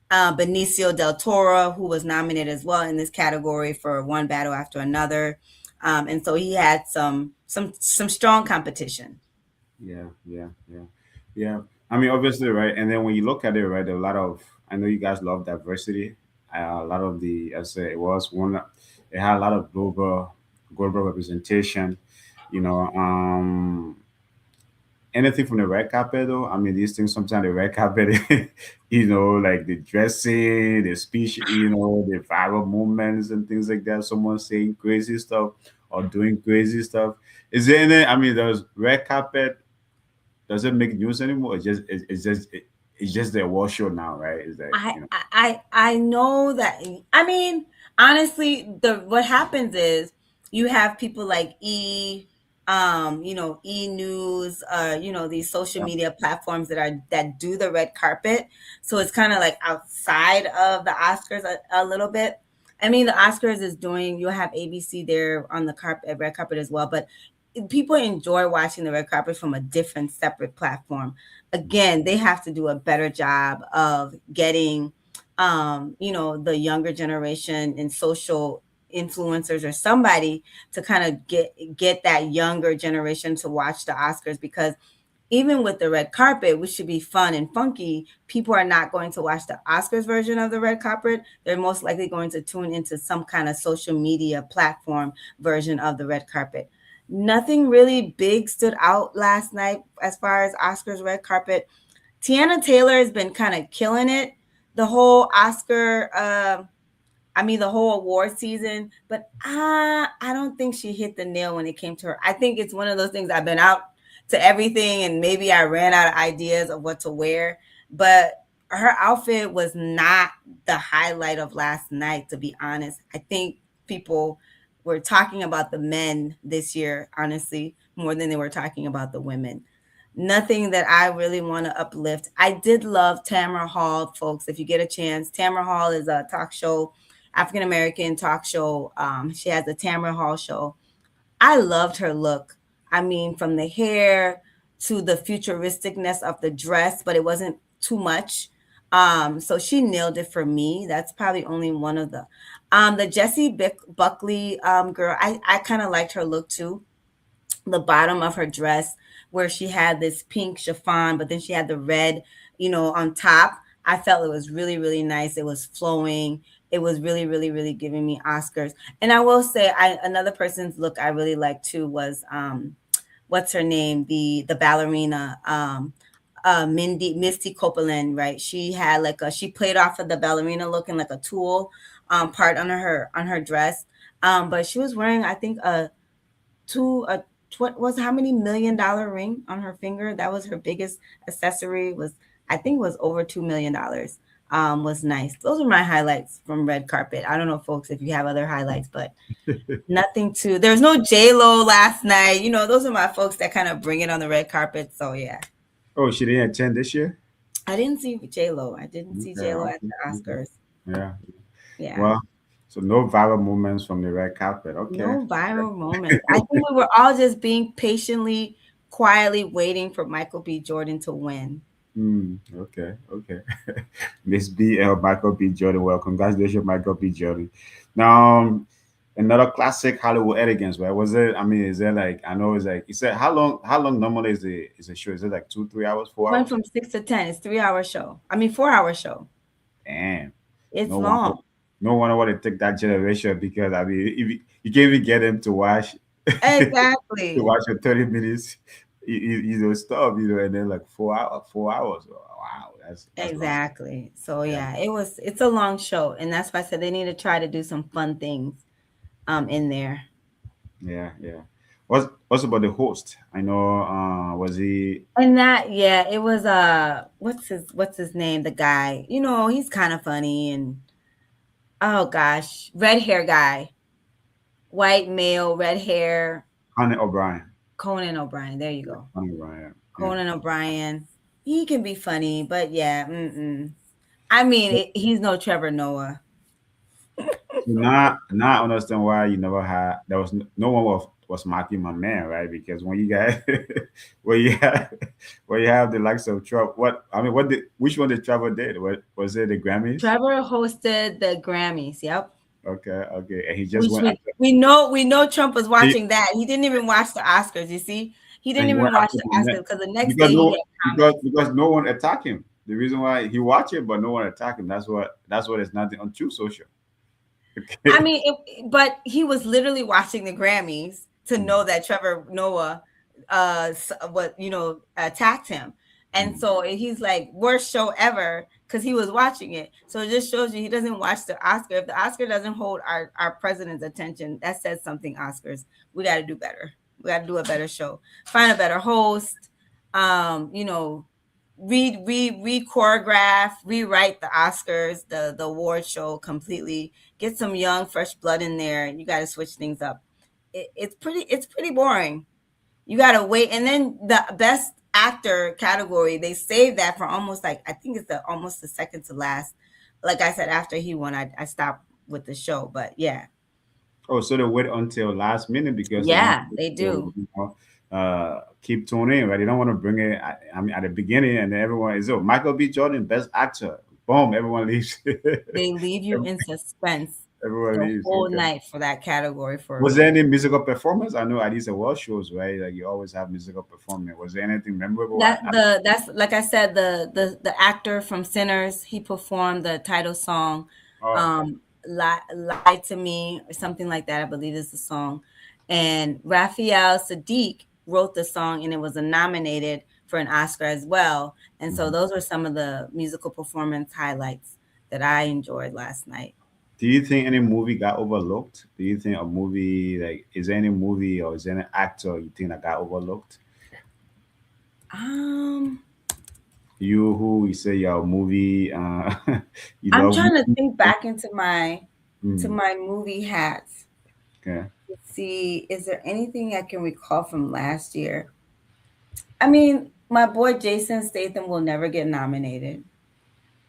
Benicio del Toro, who was nominated as well in this category for One Battle After Another, and so he had some strong competition. Yeah, yeah, yeah, yeah. I mean, obviously, right? And then when you look at it, right, there are a lot of. I know you guys love diversity. A lot of I say it was one. It had a lot of global representation. You know, anything from the red carpet though. I mean, these things sometimes the red carpet, like the dressing, the speech, the viral movements and things like that. Someone saying crazy stuff or doing crazy stuff. Is there any? I mean, does red carpet doesn't make news anymore. It's just the award show now, right? Is that I know that. I mean, honestly, the what happens is you have people like E News, these social yeah, media platforms that do the red carpet. So it's kind of like outside of the Oscars a little bit. I mean, the Oscars is doing. You have ABC there on the carpet, red carpet as well, but people enjoy watching the red carpet from a different separate platform. Again, they have to do a better job of getting the younger generation and social influencers or somebody to kind of get that younger generation to watch the Oscars, because even with the red carpet, which should be fun and funky, people are not going to watch the Oscars version of the red carpet. They're most likely going to tune into some kind of social media platform version of the red carpet. Nothing really big stood out last night as far as Oscars red carpet. Tiana Taylor has been kind of killing it the whole the whole award season, but I don't think she hit the nail when it came to her. I think it's one of those things. I've been out to everything, and maybe I ran out of ideas of what to wear, but her outfit was not the highlight of last night, to be honest. I think people were talking about the men this year, honestly, more than they were talking about the women. Nothing that I really want to uplift. I did love Tamara Hall, folks. If you get a chance, Tamara Hall is a talk show, African American talk show. She has the Tamara Hall show. I loved her look. I mean, from the hair to the futuristicness of the dress, but it wasn't too much. So she nailed it for me. That's probably only one of the Jessie Buckley girl. I kind of liked her look too. The bottom of her dress, where she had this pink chiffon, but then she had the red, on top. I felt it was really, really nice. It was flowing. It was really, really, really giving me Oscars. And I will say, another person's look I really liked too was what's her name, the ballerina, Misty Copeland, right? She had she played off of the ballerina looking like a tulle part on her dress, but she was wearing, I think, a what was how many $1 million ring on her finger. That was her biggest accessory. Was I think was over $2 million. Was nice. Those are my highlights from red carpet. I don't know, folks, if you have other highlights, but nothing too. There's no J Lo last night. Those are my folks that kind of bring it on the red carpet. So yeah, Oh, she didn't attend this year. I didn't see J Lo. I didn't see Okay, J Lo at okay, the okay. Oscars. Yeah. Yeah. Well, so no viral moments from the red carpet. Okay. No viral moments. I think we were all just being patiently, quietly waiting for Michael B. Jordan to win. Okay. Okay. Miss B. L. Michael B. Jordan. Well, congratulations, Michael B. Jordan. Now, another classic Hollywood elegance, right? Was it? I mean, is there like I know it's like you said how long? How long normally is the show? Is it like 2, 3 hours, 4 Went hours? from 6 to 10. It's 3 hour show. I mean, 4 hour show. Damn. It's No one, long. no one want to take that generation because I mean, if you can't even get them to watch to Exactly. watch your 30 minutes, stop, and then like 4 hours, 4 hours. Wow, that's long. Exactly. So Yeah, yeah, it's a long show, and that's why I said they need to try to do some fun things in there. yeah. What's about the host? I know. Was he? And that, yeah, it was what's his name? The guy. He's kind of funny and oh gosh, red hair guy, white male, red hair, Conan O'Brien. Conan O'Brien. There you go, Conan O'Brien. Yeah. Conan O'Brien. He can be funny, but yeah, I mean, he's no Trevor Noah. So now I understand why you never had there was no one was marking my man, right? Because when you guys when you have when you have the likes of Trump, what did which one did Trevor did? What was it, the Grammys? Trevor hosted the Grammys. Yep. Okay, and he just Which went we after we know we know Trump was he, watching that. He didn't even watch the Oscars. You see, he and didn't he even went watch after the the net Oscars because the next because day he no had because comments. because no one attacked him. The reason why he watched it, but no one attacked him. That's what is nothing on True Social. I Okay. mean, but he was literally watching the Grammys to know that Trevor Noah, attacked him, and Mhm. so he's like worst show ever because he was watching it. So it just shows you he doesn't watch the Oscar. If the Oscar doesn't hold our president's attention, that says something. Oscars, we got to do better. We got to do a better show. Find a better host. You know, choreograph, rewrite the Oscars, the award show completely. Get some young, fresh blood in there. You got to switch things up. It's pretty boring. You got to wait, and then the best actor category they saved that for almost like I think it's almost the second to last. Like I said, after he won, I stopped with the show. But yeah, Oh, so they wait until last minute because they want yeah, to they do. keep tuning, right? They don't want to bring it. I mean, at the beginning, and then everyone is, oh, Michael B. Jordan, best actor. Boom, everyone leaves. They leave you in suspense Everyone the leaves. whole Okay. night for that category for a Was there reason. any musical performance? I know at these award shows, right? Like you always have musical performance. Was there anything memorable? That's like I said, the actor from Sinners, he performed the title song, Oh, Lie to Me or something like that, I believe is the song. And Raphael Sadiq wrote the song and it was nominated for an Oscar as well. And so mhm. those were some of the musical performance highlights that I enjoyed last night. Do you think any movie got overlooked? Do you think a movie like is there any movie or is there any actor you think that got overlooked? Um, You who you say your movie, you I'm love trying to movies. think back into my to Mm, my movie hats. okay. See, is there anything I can recall from last year? I mean, my boy Jason Statham will never get nominated.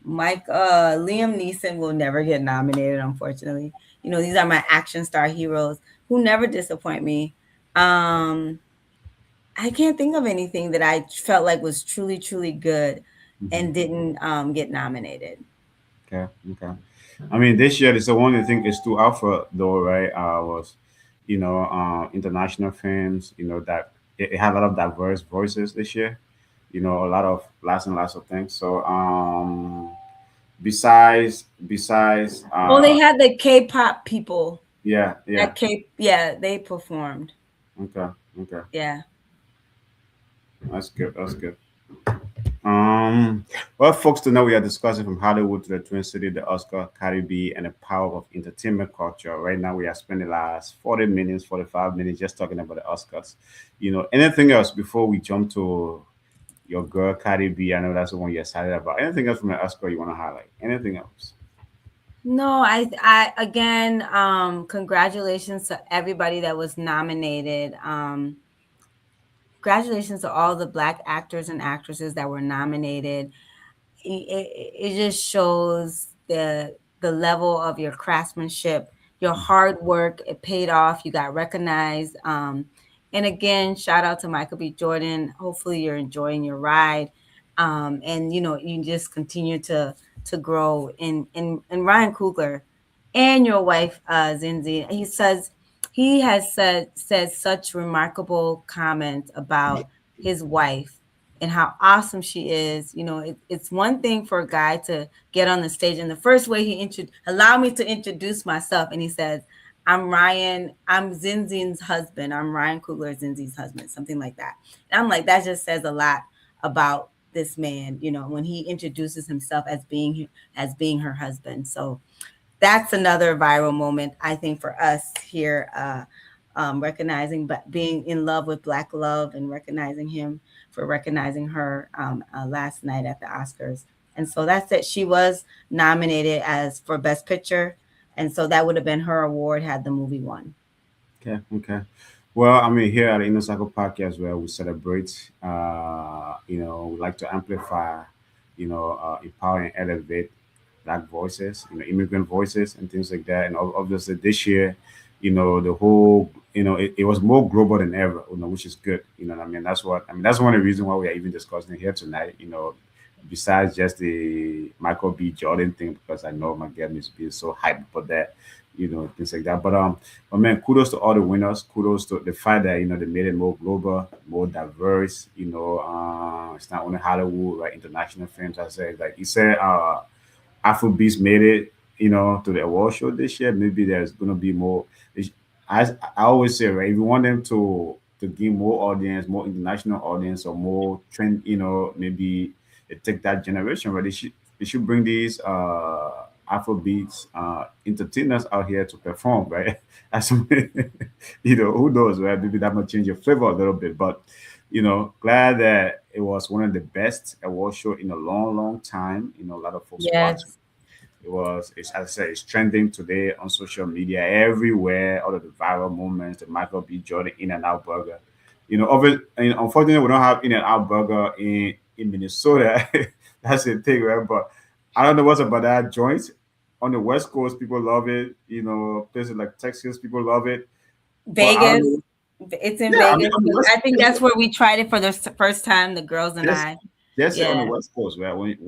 Liam Neeson will never get nominated, unfortunately. These are my action star heroes who never disappoint me. Um, I can't think of anything that I felt like was truly, truly good Hmm. and didn't get nominated. Okay. Okay. I mean, this year is the one thing is too alpha though, right? Was international films. That it had a lot of diverse voices this year. A lot of lots of things. So besides Oh, they had the K-pop people. yeah, Yeah, they performed. okay, okay, Yeah. that's good. Um, well, folks, to know we are discussing from Hollywood to the Twin City, the Oscar, Cardi B, and the power of entertainment culture. Right now, we are spending the last 40 minutes, 45 minutes just talking about the Oscars. Anything else before we jump to your girl, Cardi B? I know that's the one you're excited about. Anything else from the Oscar you want to highlight? Anything else? No, I again, congratulations to everybody that was nominated. Congratulations to all the Black actors and actresses that were nominated. It just shows the level of your craftsmanship, your hard work. It paid off. You got recognized. And again, shout out to Michael B. Jordan. Hopefully, you're enjoying your ride, and you just continue to grow. And Ryan Coogler and your wife Zinzi. He has said such remarkable comments about his wife and how awesome she is. It's one thing for a guy to get on the stage, and the first way allow me to introduce myself, and he says, I'm Zinzi's husband. I'm Ryan Coogler, Zinzi's husband," something like that. And I'm like, that just says a lot about this man, when he introduces himself as being her husband. So that's another viral moment, I think, for us here, recognizing, but being in love with Black love, and recognizing him for recognizing her, last night at the Oscars. And so that's it. She was nominated as for Best Picture, and so that would have been her award had the movie won. Okay, okay. Well, I mean, here at the Inner Circle Podcast, where we celebrate, we like to amplify, empower and elevate Black voices, immigrant voices, and things like that. And obviously, this year, the whole, it was more global than ever, which is good. You know what I mean? That's one of the reasons why we are even discussing it here tonight. Besides just the Michael B. Jordan thing, because I know my girl is being so hyped for that, things like that. But man, kudos to all the winners. Kudos to the fact that they made it more global, more diverse. It's not only Hollywood, right? International films. I said, like you said, Afrobeats made it, to the award show this year. Maybe there's gonna be more. it's- I always say, right, if you want them to gain more audience, more international audience, or more trend, maybe they take that generation, right? They should bring these Afrobeats entertainers out here to perform, right? That's who knows, right? Maybe that might change your flavor a little bit, but glad that it was one of the best award show in a long, long time. A lot of folks watch. Yes. As I said, it's trending today on social media everywhere. All of the viral moments, the Michael B. Jordan In and Out Burger. Unfortunately, we don't have In and Out Burger in Minnesota. That's the thing, right? But I don't know what's about that joint. On the West Coast, people love it. Places like Texas, people love it. But I don't Vegas. know. It's in Yeah, I mean, Vegas. on the West I think Coast, that's where we tried it for the first time, the girls and yes, I. yes, on the Yeah. West Coast, right? I mean,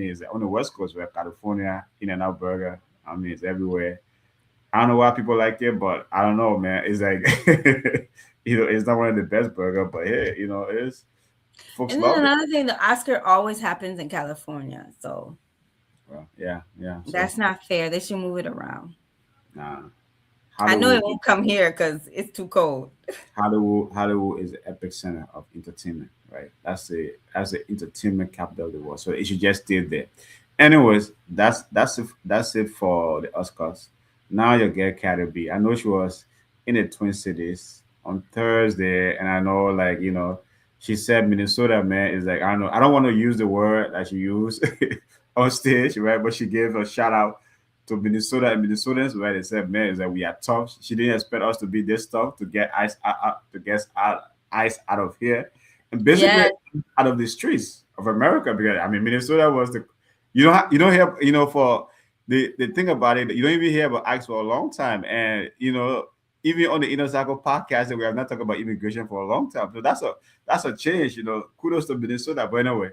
it's on the West Coast, where California, In and Out Burger. I mean, it's everywhere. I don't know why people like it, but I don't know, man. It's like, it's not one of the best burger, but hey, it's folks And then love it. another thing, the Oscar always happens in California. So Well, yeah, yeah. So, that's not fair. They should move it around. nah, I know it Hollywood, won't come here because it's too cold. Hollywood is the epicenter of entertainment, right? That's the entertainment capital of the world. So it should just stay there. Anyways, that's it for the Oscars. Now your girl Cardi B. I know she was in the Twin Cities on Thursday, and I know, like, she said Minnesota, man, is like, I don't know. I don't want to use the word that she used on stage, right? But she gave a shout out to Minnesota and Minnesotans, where they said, "Man, is that we are tough." She didn't expect us to be this tough to get ice out of here, and basically Yes. out of the streets of America. Because I mean, Minnesota was you don't hear, for the thing about it, you don't even hear about ice for a long time, and even on the Inner Circle podcast, we have not talked about immigration for a long time. So that's a change. Kudos to Minnesota. But anyway,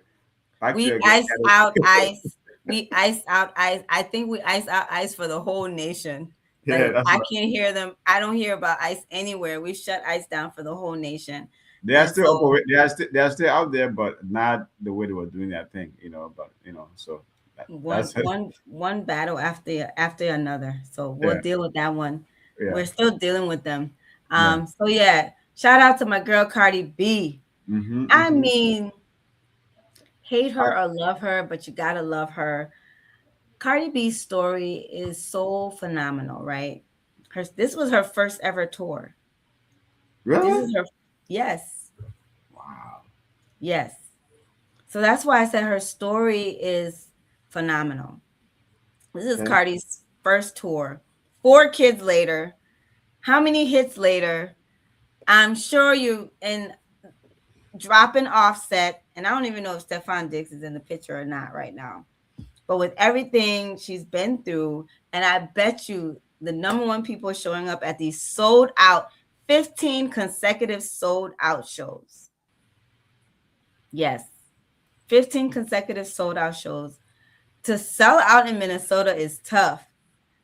back to We again. iced out ice. We iced out ice. I think we iced out ice for the whole nation. Yeah, Like, that's I what. can't hear them. I don't hear about ice anywhere. We shut ice down for the whole nation. They are And still so they are still out there, but not the way they were doing that thing, But so one that's it. one one battle after another. So we'll Yeah, deal with that one. yeah. We're still dealing with them. Yeah. So yeah, shout out to my girl Cardi B. Mm-hmm, I mm-hmm. mean, hate her or love her, but you gotta love her. Cardi B's story is so phenomenal, right? This was her first ever tour. This Really? is her, yes, Wow. yes. So that's why I said her story is phenomenal. This is Okay. Cardi's first tour. 4 kids later, how many hits later? I'm sure you and dropping Offset, and I don't even know if Stefan Diggs is in the picture or not right now. But with everything she's been through, and I bet you the number one people showing up at these sold out 15 consecutive sold out shows. Yes, 15 consecutive sold out shows. To sell out in Minnesota is tough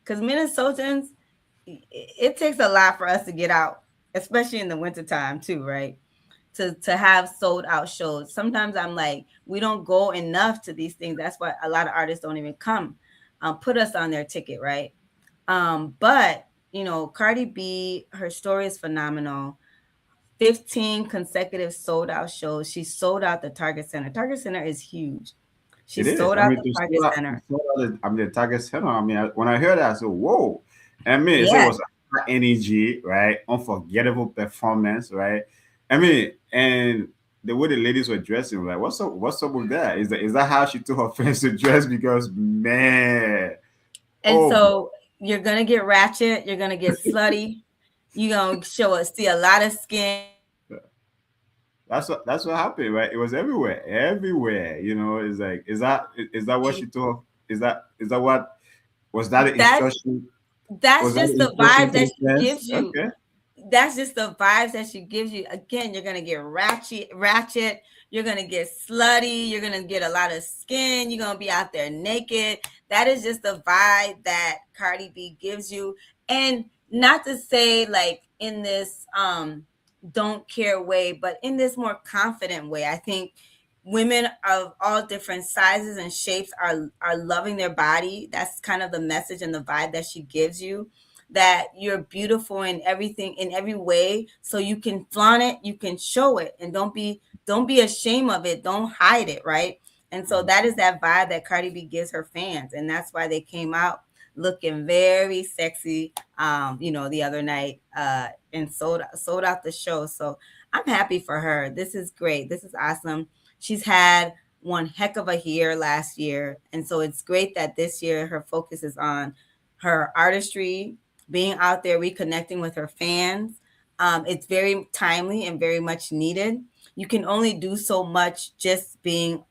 because Minnesotans, it takes a lot for us to get out, especially in the wintertime, too, right? to have sold out shows. Sometimes I'm like, we don't go enough to these things. That's why a lot of artists don't even come, put us on their ticket, right? But Cardi B, her story is phenomenal. 15 consecutive sold out shows. She sold out the Target Center. Target Center is huge. She It is. sold I out mean, the Target to Center. sell out the target center. I mean, when I heard that, I said, "Whoa!" I mean, it Yeah. was high energy, right? Unforgettable performance, right? I mean, and the way the ladies were dressing, like, what's up? What's up with that? Is that how she told her friends to dress? Because man, And oh, so you're gonna get ratchet, you're gonna get slutty, you're gonna see a lot of skin. that's what happened, right? It was everywhere, everywhere. Is that what she told? Is that what was that the That's instruction? that's Was that just the the instruction vibes to that the she fans? gives you. Okay. That's just the vibes that she gives you. Again, you're gonna get ratchet. You're gonna get slutty. You're gonna get a lot of skin. You're gonna be out there naked. That is just the vibe that Cardi B gives you. And not to say like in this don't care way, but in this more confident way. I think women of all different sizes and shapes are loving their body. That's kind of the message and the vibe that she gives you, that you're beautiful in everything, in every way, so you can flaunt it, you can show it, and don't be ashamed of it, don't hide it, right? And so that is that vibe that Cardi B gives her fans, and that's why they came out looking very sexy the other night, and sold out the show. So I'm happy for her. This is great, this is awesome. She's had one heck of a year last year, and so it's great that this year her focus is on her artistry, being out there, reconnecting with her fans. It's very timely and very much needed. You can only do so much just being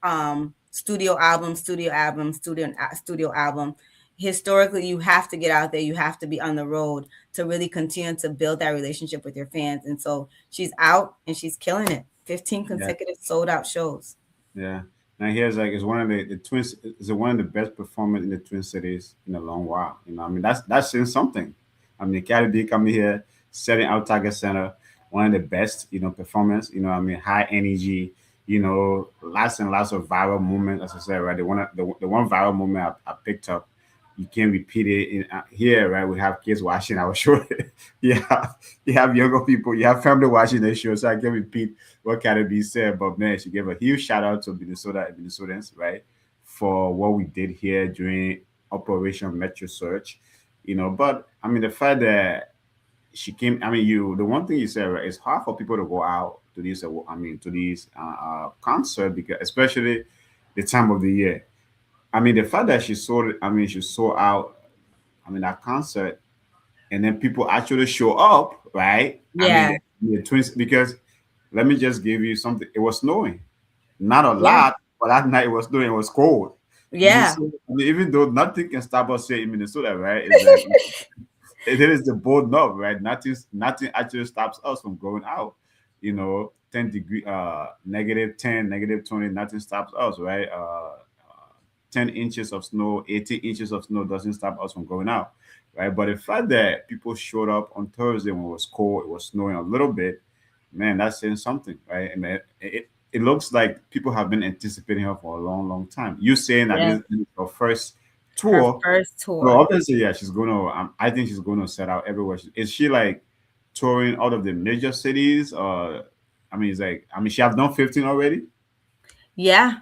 studio album, studio album, studio album. Historically, you have to get out there. You have to be on the road to really continue to build that relationship with your fans. And so she's out and she's killing it. 15 Yeah. consecutive sold out shows. Yeah. Now here's like it's one of the twins is one of the best performers in the Twin Cities in a long while. I mean that's saying something. I mean Cardi B coming here, setting out Target Center, one of the best, performance, I mean high energy, lots and lots of viral moments, as I said, right? The one viral moment I picked up, you can't repeat it here, right? We have kids watching our show. Yeah, you have younger people, you have family watching the show, so I can repeat what Cardi B said, but man, she gave a huge shout out to Minnesota and Minnesotans, right, for what we did here during Operation Metro Search, But I mean, the fact that she came, I mean, the one thing you said, right, it's hard for people to go out to these, to these concert because especially the time of the year. I mean, the fact that she sold out, I mean, that concert, and then people actually show up, right? I mean, Yeah. the twins, because let me just give you something. It was snowing, not a Yeah. lot, but that night it was snowing. It was cold. Yeah. I mean, even though nothing can stop us here in Minnesota, right? It's like it is the bold enough, right? Nothing actually stops us from going out. 10 degree, -10, -20, nothing stops us, right? 10 inches of snow, 18 inches of snow doesn't stop us from going out, right? But the fact that people showed up on Thursday when it was cold, it was snowing a little bit, man, that's saying something, right? And it looks like people have been anticipating her for a long, long time. You saying that Yeah. this is her first Her tour, first so tour. obviously, yeah, she's gonna. I think she's gonna set out everywhere. Is she like touring out of the major cities? I mean, she have done 15 already. Yeah.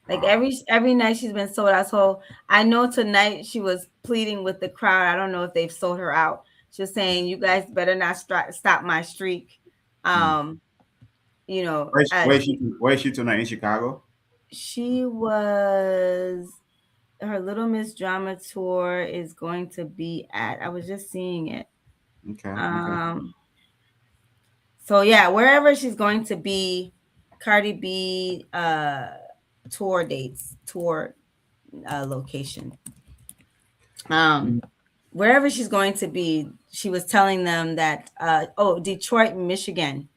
Like Wow. every night she's been sold out. So I know tonight she was pleading with the crowd. I don't know if they've sold her out. She's saying, "You guys better not stop my streak." Hmm. Um, you know, Where, is- where is she? Where is she tonight in Chicago? she was her Little Miss Drama tour is going to be at. I was just seeing it. Okay, okay. Um, so yeah, wherever she's going to be, Cardi B tour dates, tour location. Um, Mm. wherever she's going to be, she was telling them that Detroit, Michigan.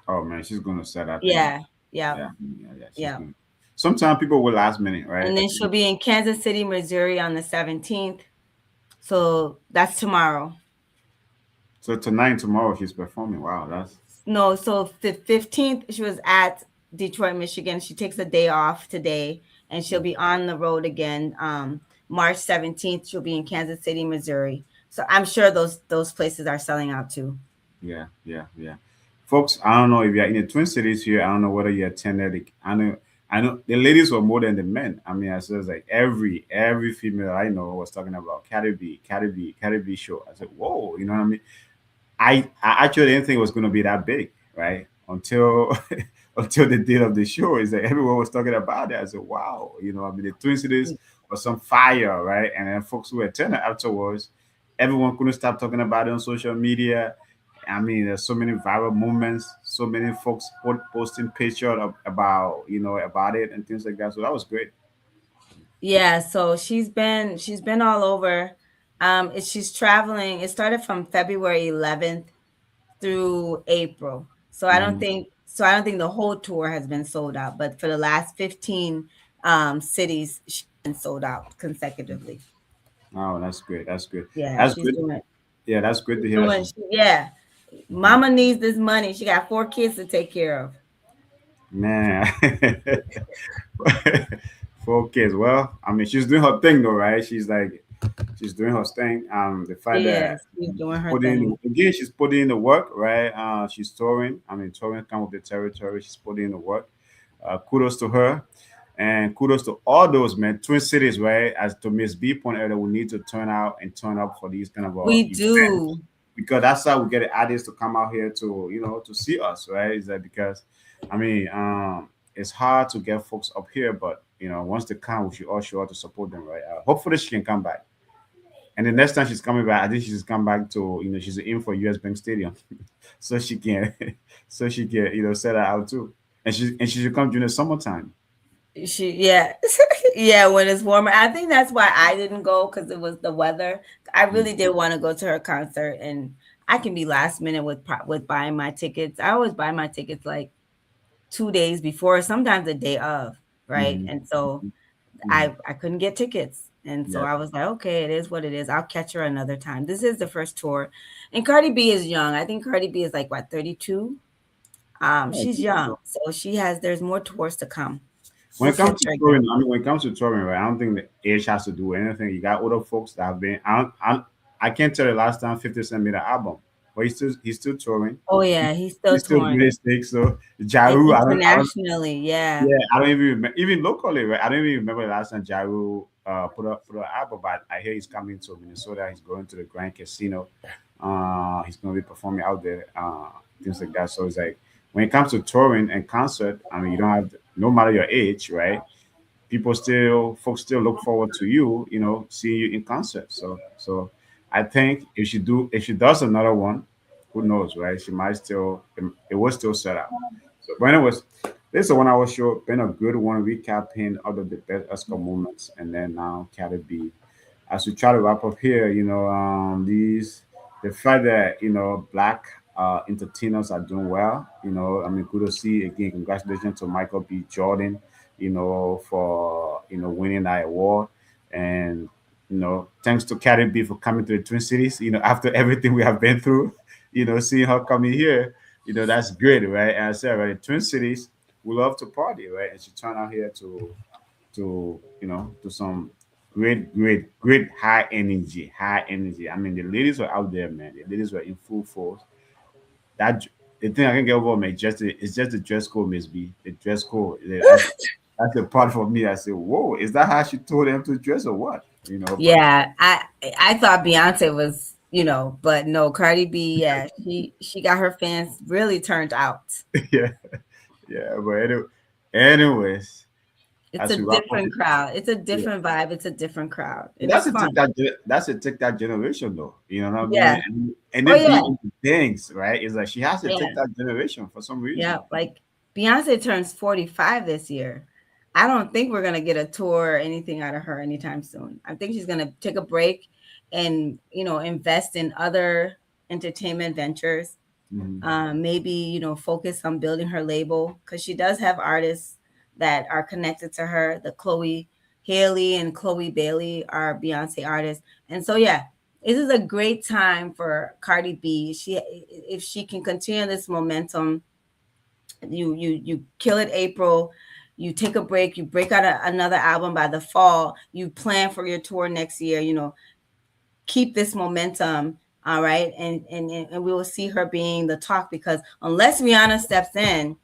Oh man, she's gonna set that thing up. Yeah, yeah, Yeah, yeah, yeah. She's yeah. gonna. Sometimes people will last minute, right? And then she'll be in Kansas City, Missouri on the 17th. So that's tomorrow. So tonight and tomorrow she's performing. Wow, that's No, so the 15th, she was at Detroit, Michigan. She takes a day off today and she'll be on the road again. March 17th, she'll be in Kansas City, Missouri. So I'm sure those places are selling out too. Yeah, yeah, yeah. Folks, I don't know if you're in the Twin Cities here. I don't know whether you attended it. I know the ladies were more than the men. I mean, I said like every female I know was talking about Cardi B show. I said, whoa, you know what I mean? I actually didn't think it was going to be that big, right? Until until the date of the show, is that everyone was talking about it. I said, wow, you know, I mean, the Twin Cities was some fire, right? And then folks who attended afterwards, everyone couldn't stop talking about it on social media. I mean, there's so many viral moments, so many folks posting pictures about about it and things like that. So that was great. Yeah, so she's been all over. She's traveling. It started from February 11th through April. Hmm. So I don't think the whole tour has been sold out, but for the last 15 cities she's been sold out consecutively. Oh, that's great. That's good. Yeah, That's she's good. doing Yeah, that's good to she's hear that doing she's. yeah. Mhm. Mama needs this money. She got 4 kids to take care of. Man. 4 kids. Well, I mean, she's doing her thing though, right? She's doing her thing. The fact She that is. She's doing her putting thing. in, again, she's putting in the work, right? She's touring. I mean, touring come with the territory. She's putting in the work. Kudos to her, and kudos to all those men. Twin Cities, right? As to Miss B pointed out, we need to turn out and turn up for these kind of We events do. because that's how we get the artists to come out here to to see us, right? Is that because, I mean, it's hard to get folks up here, but once they come, we should all show up to support them, right? Hopefully, she can come back. And the next time she's coming back, I think she's come back to she's in for US Bank Stadium, so she can, so she can set that out too. And she should come during the summertime. Yeah. Yeah, when it's warmer. I think that's why I didn't go because it was the weather. I really Mhm. did want to go to her concert, and I can be last minute with buying my tickets. I always buy my tickets like 2 days before, sometimes the day of, right? Mhm. And so Mhm. I couldn't get tickets. And so Yeah. I was like, okay, it is what it is. I'll catch her another time. This is the first tour. And Cardi B is young. I think Cardi B is like what, 32? Yeah, She's young. So there's more tours to come. when We'll it comes catch to her again. touring, I mean, when it comes to touring, right? I don't think the age has to do with anything. You got older folks that have been. I can't tell the last time 50 Cent made an album, but he's still touring. Oh He, yeah, he's still he's still touring. doing his thing. So And Jaru, I don't. internationally, yeah. Yeah, I don't even remember, even locally, right? I don't even remember the last time Jaru put an album, but I hear he's coming to Minnesota. He's going to the Grand Casino. He's going to be performing out there, things like that. So it's like when it comes to touring and concert, I mean, you don't have no matter your age, right? Folks still look forward to seeing you in concert. So I think if she does another one, who knows, right? She might still it will still set out. So but anyways, this is a 1 hour show, been a good one recapping all of the best Oscar moments, and then now Cardi B. As we try to wrap up here, these the fact that black entertainers are doing well. I mean, good to see again. Congratulations to Michael B. Jordan, for winning that award, and thanks to Cardi B for coming to the Twin Cities. After everything we have been through, seeing her coming here, that's great, right? And I said, right, the Twin Cities, we love to party, right? And she turned out here to some great high energy, high energy. I mean, the ladies were out there, man. The ladies were in full force. That the thing I can get over, man, it's just the dress code, Miss B. The dress code. That's the part for me. I said, whoa, is that how she told them to dress or what? But Yeah, I thought Beyonce was, but no, Cardi B, yeah, she got her fans really turned out. yeah, yeah. But anyways, It's as a we wrap up, different crowd. It's a yeah. different vibe. It's a different crowd. But And it's fun. that's a TikTok generation though. You know what I Yeah. mean? And Oh it yeah. being things, right? It's like she has a Yeah. TikTok generation for some Yeah. reason. Like Beyonce turns 45 this year. I don't think we're gonna get a tour or anything out of her anytime soon. I think she's gonna take a break and invest in other entertainment ventures. Mhm. Maybe focus on building her label because she does have artists that are connected to her. The Chloe Haley and Chloe Bailey are Beyonce artists, and so yeah, this is a great time for Cardi B. If she can continue this momentum, you kill it April, you take a break, you break out another album by the fall, you plan for your tour next year, keep this momentum. All right. And we will see her being the talk, because unless Rihanna steps in,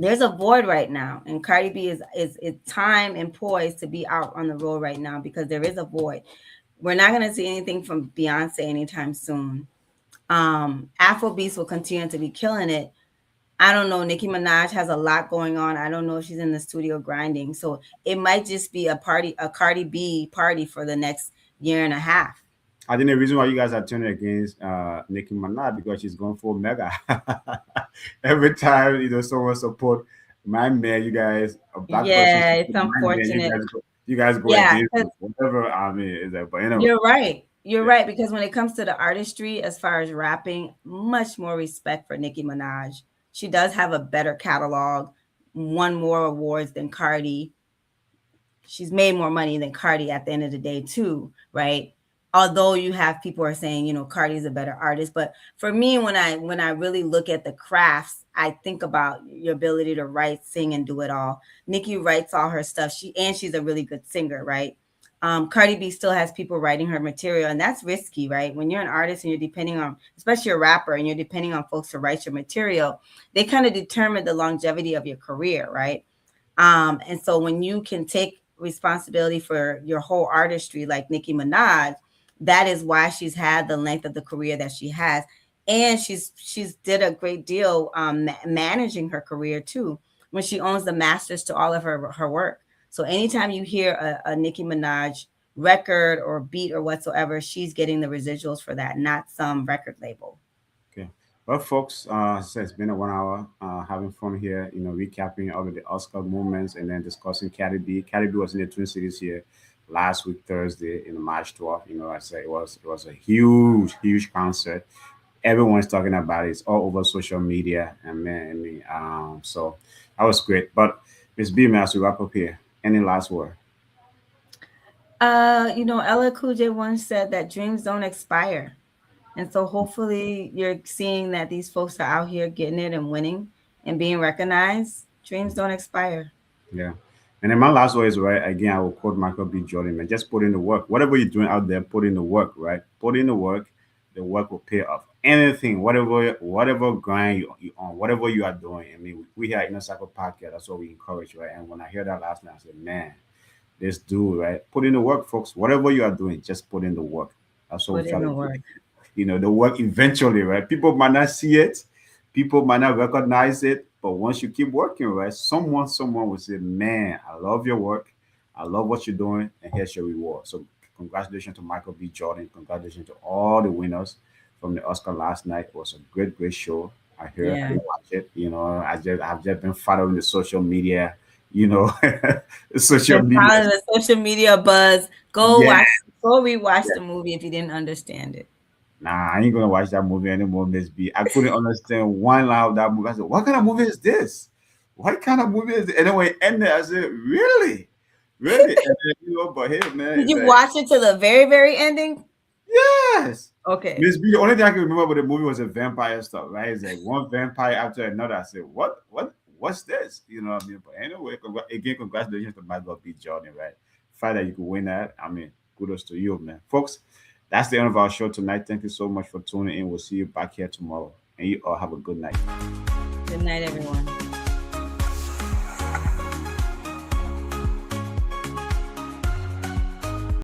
there's a void right now, and Cardi B is time and poised to be out on the road right now, because there is a void. We're not going to see anything from Beyonce anytime soon. Afrobeats will continue to be killing it. I don't know. Nicki Minaj has a lot going on. I don't know if she's in the studio grinding. So it might just be a Cardi B party for the next year and a half. I think the reason why you guys are turning against Nicki Minaj because she's going for mega. Every time someone support my man, you guys a black person Yeah, it's support my man, unfortunate. you guys go Yeah, against it, whatever. I mean, is that? But anyway, you're right. You're yeah. right, because when it comes to the artistry, as far as rapping, much more respect for Nicki Minaj. She does have a better catalog, won more awards than Cardi. She's made more money than Cardi at the end of the day too, right? Although you have people are saying, Cardi's a better artist, but for me, when I really look at the crafts, I think about your ability to write, sing, and do it all. Nicki writes all her stuff. She's a really good singer, right? Cardi B still has people writing her material, and that's risky, right? When you're an artist and you're depending on, especially a rapper, and you're depending on folks to write your material, they kind of determine the longevity of your career, right? And so when you can take responsibility for your whole artistry, like Nicki Minaj, that is why she's had the length of the career that she has. And she's did a great deal managing her career too, when she owns the masters to all of her work. So anytime you hear a Nicki Minaj record or beat or whatsoever, she's getting the residuals for that, not some record label. Okay. Well, folks, so it's been a 1 hour having fun here, recapping all of the Oscar moments and then discussing Cardi B. Cardi B was in the Twin Cities here last week, Thursday, March 12th. I said it was a huge, huge concert. Everyone's talking about it. It's all over social media. And man, so that was great. But Miss B, man, as we wrap up here, any last word? Ella Cool J once said that dreams don't expire. And so hopefully you're seeing that these folks are out here getting it and winning and being recognized. Dreams don't expire. Yeah. And then my last word is, right, again, I will quote Michael B. Jordan, man, just put in the work. Whatever you're doing out there, put in the work, right? Put in the work will pay off. Anything, whatever grind you on, whatever you are doing. I mean, we here at Inner Cycle Podcast, that's what we encourage, right? And when I hear that last night, I said, man, this dude, right? Put in the work, folks. Whatever you are doing, just put in the work. That's what Put we try in to the do. work. The work eventually, right? People might not see it, people might not recognize it, but once you keep working, right, someone will say, man, I love your work, I love what you're doing, and here's your reward. So congratulations to Michael B. Jordan, congratulations to all the winners from the Oscar last night. It was a great show. I Yeah. watched it. I've just been following the social media, you know, social Just media. follow the social media buzz. Yeah. Go rewatch the movie if you didn't understand it. Nah, I ain't gonna watch that movie anymore, Miss B. I couldn't understand one line of that movie. I said, what kind of movie is this? What kind of movie is it? And then when it ended, I said, really? Really? And then, but hey, man, Did it's you like, watch it to the very, very ending? yes. Okay. Miss B, the only thing I can remember about the movie was the vampire stuff, right? It's like one vampire after another. I said, what's this? You know what I mean? But anyway, again, congratulations to Michael B. Jordan, right? Fact that you could win that. I mean, kudos to you, man. Folks, that's the end of our show tonight. Thank you so much for tuning in. We'll see you back here tomorrow. And you all have a good night. Good night, everyone.